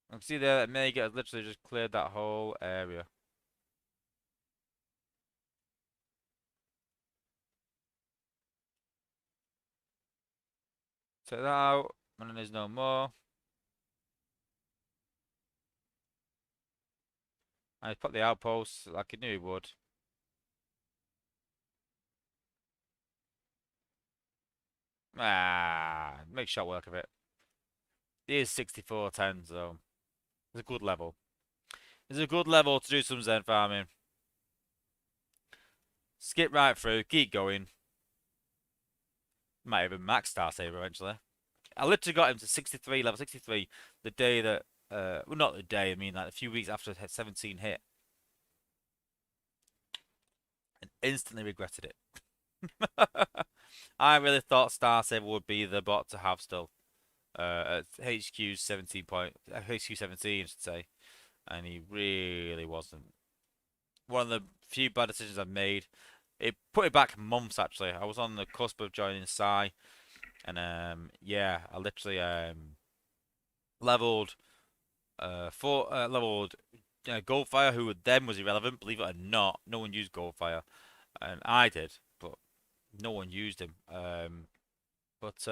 You can see there that Mega has literally just cleared that whole area. Take that out, and then there's no more. I put the outposts like I knew he would. Make short work of it. It is 64-10, so it's a good level. It's a good level to do some Zen farming. Skip right through, keep going. Might even max Star Saber eventually. I literally got him to 63, level 63, the day that, well, not the day, I mean, like a few weeks after 17 hit. And instantly regretted it. I really thought Star Saber would be the bot to have still. At HQ 17 point, HQ 17, I should say. And he really wasn't. One of the few bad decisions I've made. It put it back months actually. I was on the cusp of joining Psy, and yeah, I literally leveled leveled Goldfire, who then was irrelevant. Believe it or not, no one used Goldfire, and I did, but no one used him. But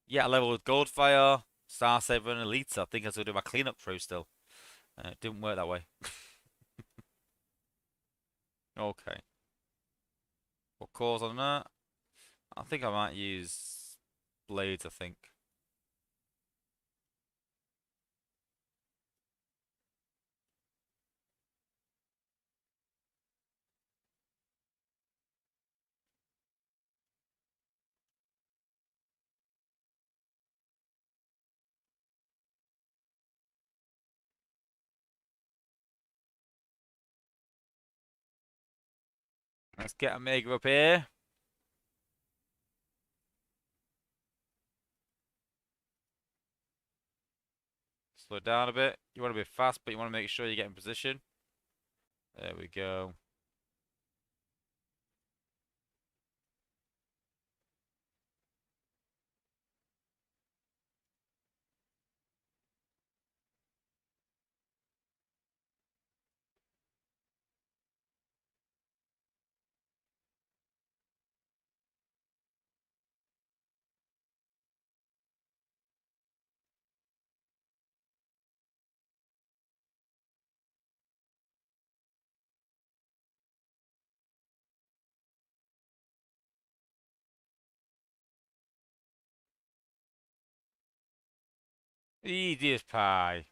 yeah, I leveled Goldfire, Star Saber, and Elite. I think I was gonna do my cleanup through still. It didn't work that way. Okay. What cause on that? I think I might use blades, I think. Let's get a Mega up here. Slow down a bit. You want to be fast, but you want to make sure you get in position. There we go. Easy as pie.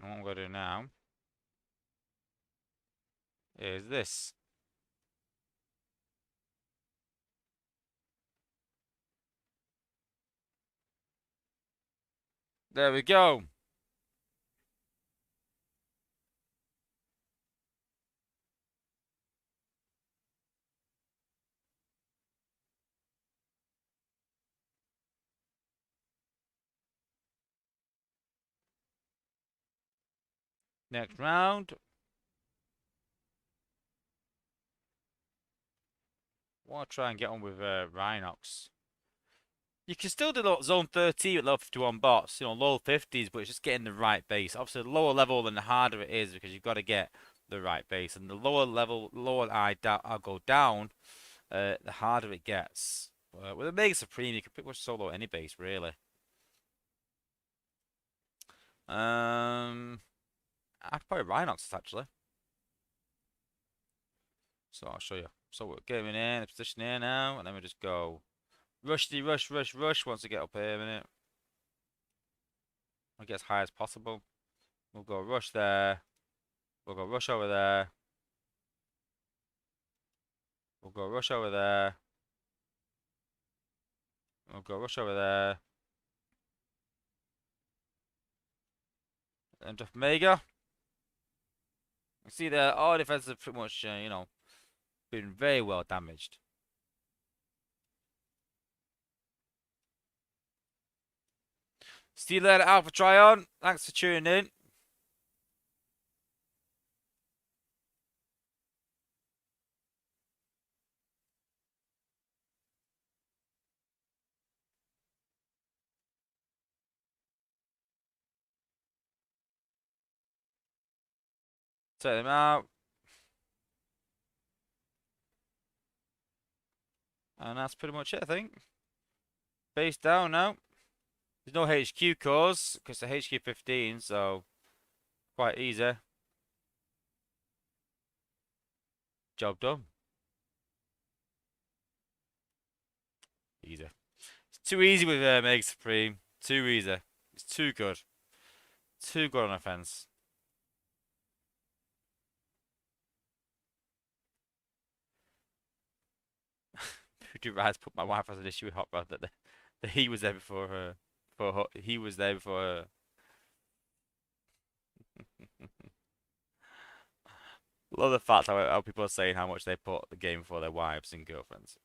And what I'm going to do now is this. There we go. Next round. Want to try and get on with Rhinox. You can still do zone 13 with level 51 bots, low 50s, but it's just getting the right base. Obviously, the lower level, then the harder it is because you've got to get the right base. And the lower level, I go down, the harder it gets. With a Mega Supreme, you can pretty much solo any base, really. I'd probably Rhinox actually. So I'll show you. So we're getting in the position here now, and then we just go rush once we get up here a minute. We'll get as high as possible. We'll go rush there. We'll go rush over there. We'll go rush over there. We'll go rush over there. And just Mega. You see there, all defenses are pretty much, been very well damaged. See you later, Alpha Tryon. Thanks for tuning in. Take them out. And that's pretty much it, I think. Base down now. There's no HQ cores, because the HQ 15, so quite easy. Job done. Easy. It's too easy with Mega Supreme. Too easy. It's too good. Too good on offense. Voodoo Rise put my wife as an issue with Hot Rod that he was there before her. He was there before her. Love the fact how people are saying how much they put the game for their wives and girlfriends.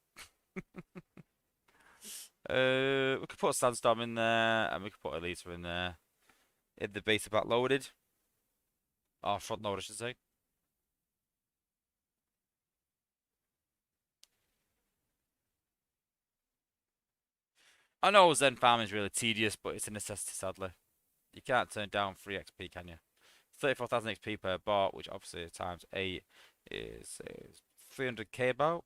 We could put Sandstorm in there, and we could put Elita in there. If the base about loaded. Or front load, I should say. I know Zen farming is really tedious, but it's a necessity, sadly. You can't turn down free XP, can you? 34,000 XP per bot, which obviously times 8 is 300k about.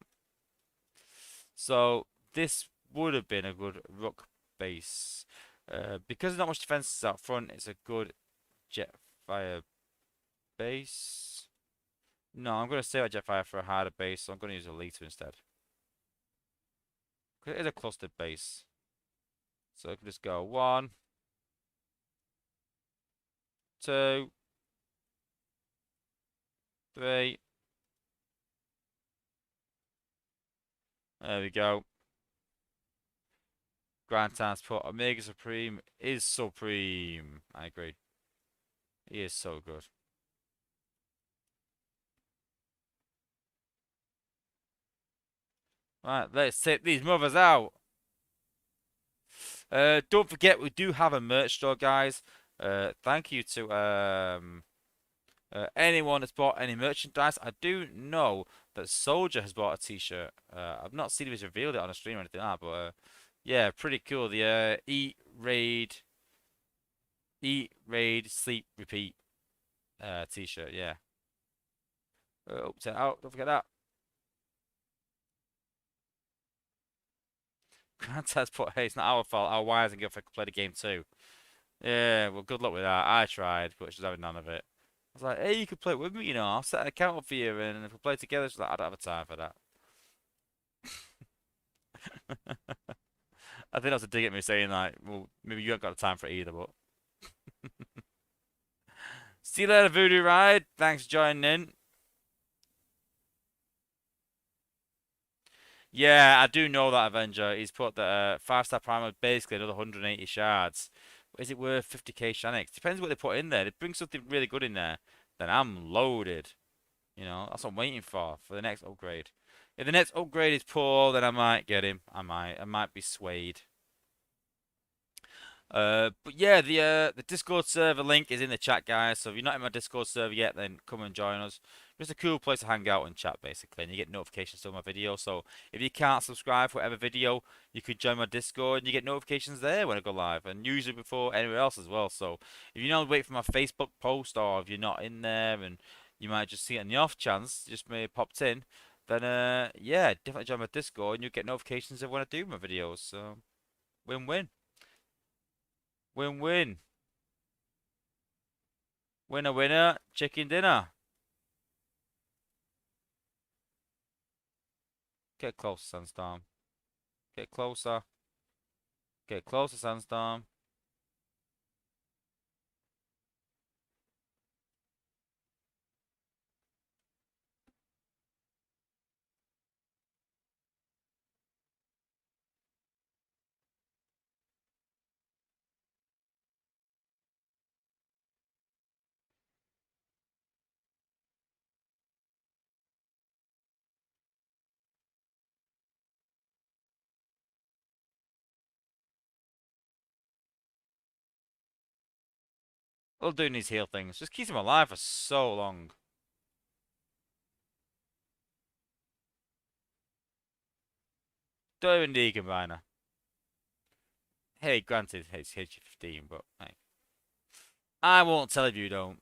So this would have been a good Rook base. Because there's not much defenses out front, it's a good Jetfire base. No, I'm going to save Jetfire for a harder base, so I'm going to use a Elita instead. Because it is a clustered base. So I can just go 1, 2, 3. There we go. Grand Transport. Omega Supreme is supreme. I agree. He is so good. Right, let's take these mothers out. Don't forget, we do have a merch store, guys. Thank you to anyone that's bought any merchandise. I do know that Soldier has bought a t-shirt. I've not seen if he's revealed it on a stream or anything like that, but yeah, pretty cool. The Eat, Raid, Sleep, Repeat t-shirt, yeah. Oh, turn it out, don't forget that. Grant has put, hey, it's not our fault. Our wires and girlfriend could play the game too. Yeah, well, good luck with that. I tried, but she's having none of it. I was like, hey, you could play it with me, I'll set an account up for you, and if we play together, she's like, I don't have time for that. I think that's a dig at me saying, like, well, maybe you haven't got the time for it either, but. See you later, Voodoo Ride. Thanks for joining in. Yeah, I do know that Avenger. He's put that 5-star primer, basically another 180 shards. But is it worth 50k Shanix? Depends what they put in there. They bring something really good in there, then I'm loaded. That's what I'm waiting for the next upgrade. If the next upgrade is poor, then I might get him. I might be swayed. But yeah, the Discord server link is in the chat, guys. So if you're not in my Discord server yet, then come and join us. Just a cool place to hang out and chat, basically, and you get notifications of my videos. So if you can't subscribe for whatever video, you could join my Discord and you get notifications there when I go live, and usually before anywhere else as well. So if you don't wait for my Facebook post, or if you're not in there and you might just see it on the off chance, just maybe popped in, then yeah, definitely join my Discord and you'll get notifications of when I do my videos. So win-win, win-win. Winner, winner, chicken dinner. Get closer, Sandstorm. Get closer. Get closer, Sandstorm. All doing these heal things just keeps him alive for so long. Don't even need combiner. Hey, granted, it's HG15, but hey, I won't tell if you don't.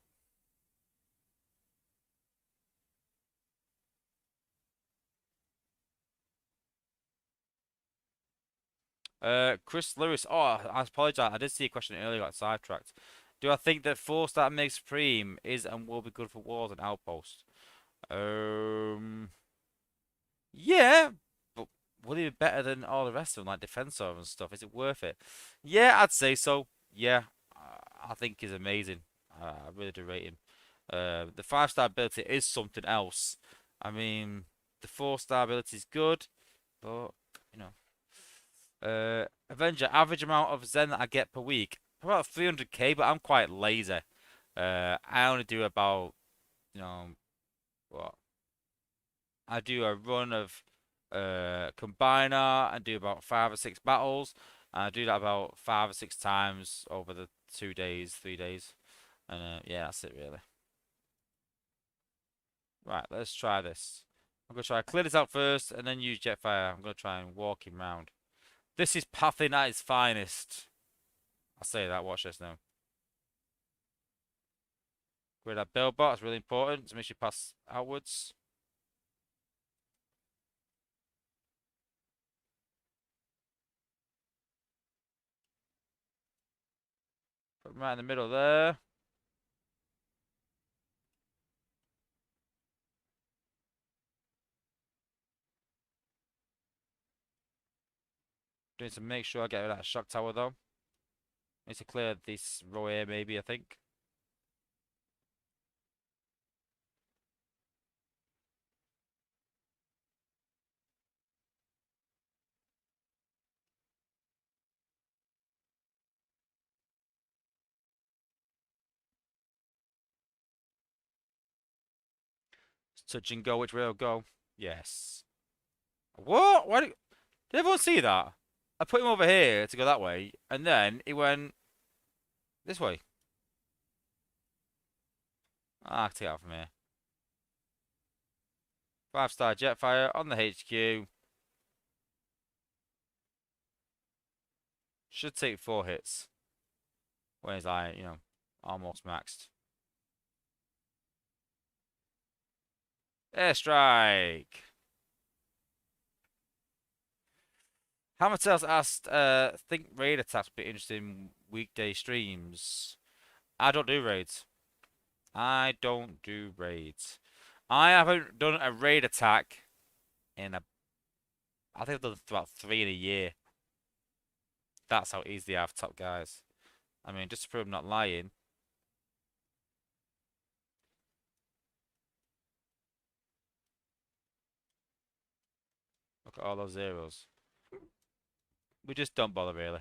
Chris Lewis. Oh, I apologize. I did see a question earlier, got sidetracked. Do I think that 4-star Mega Supreme is and will be good for wars and outposts? Um, yeah, but will he be better than all the rest of them, like defensor and stuff? Is it worth it? Yeah, I'd say so. Yeah, I think he's amazing. I really do rate him. The 5-star ability is something else. I mean, the 4-star ability is good, but you know. Avenger, average amount of Zen that I get per week, about 300k, but I'm quite lazy. I only do about, you know, what? I do a run of Combiner and do about 5 or 6 battles. And I do that about 5 or 6 times over the 2 days, 3 days. And yeah, that's it really. Right, let's try this. I'm gonna try to clear this out first and then use Jetfire. I'm gonna try and walk him round. This is pathing at its finest. I'll say that, watch this now. With that build bar, it's really important to make sure you pass outwards. Put them right in the middle there. Need to make sure I get rid of that shock tower though. Need to clear this row here maybe, I think. Touch and go, which way I'll go. Yes. What? Did everyone see that? I put him over here to go that way, and then he went this way. Ah, I'll take it out from here. 5-star Jetfire on the HQ. Should take 4 hits. When he's like, almost maxed. Airstrike! Hammertails asked, think raid attacks would be interesting weekday streams. I don't do raids. I don't do raids. I haven't done a raid attack in I think I've done about 3 in a year. That's how easy I have top guys. I mean, just to prove I'm not lying. Look at all those zeros. We just don't bother really.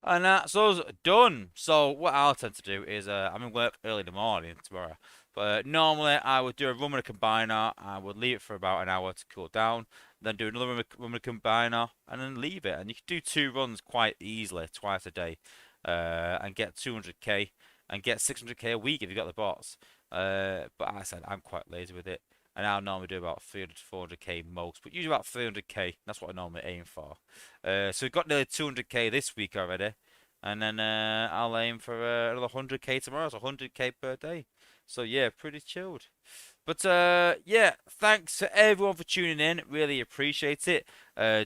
And that's us done. So what I'll tend to do is I'm in work early in the morning tomorrow. But normally I would do a run with a combiner. I would leave it for about an hour to cool down. Then do another run with a combiner and then leave it. And you can do 2 runs quite easily twice a day, and get 200k and get 600k a week if you got the bots. But as I said, I'm quite lazy with it. And I'll normally do about 300 to 400k most, but usually about 300k. That's what I normally aim for. So we've got nearly 200k this week already, and then I'll aim for another 100k tomorrow, so 100k per day. So yeah, pretty chilled. But yeah, thanks to everyone for tuning in. Really appreciate it.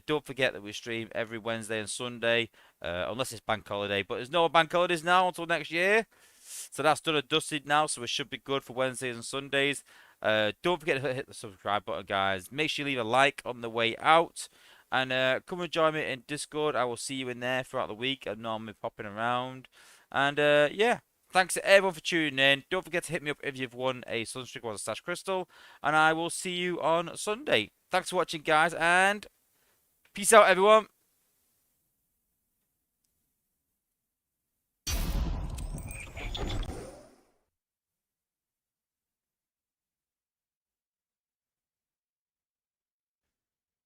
Don't forget that we stream every Wednesday and Sunday, unless it's bank holiday. But there's no bank holidays now until next year. So that's done and dusted now, so it should be good for Wednesdays and Sundays. Don't forget to hit the subscribe button, guys. Make sure you leave a like on the way out. And come and join me in Discord. I will see you in there throughout the week. I'm normally popping around. And yeah, thanks to everyone for tuning in. Don't forget to hit me up if you've won a Sunstreaker or a Stash Crystal. And I will see you on Sunday. Thanks for watching, guys. And peace out, everyone.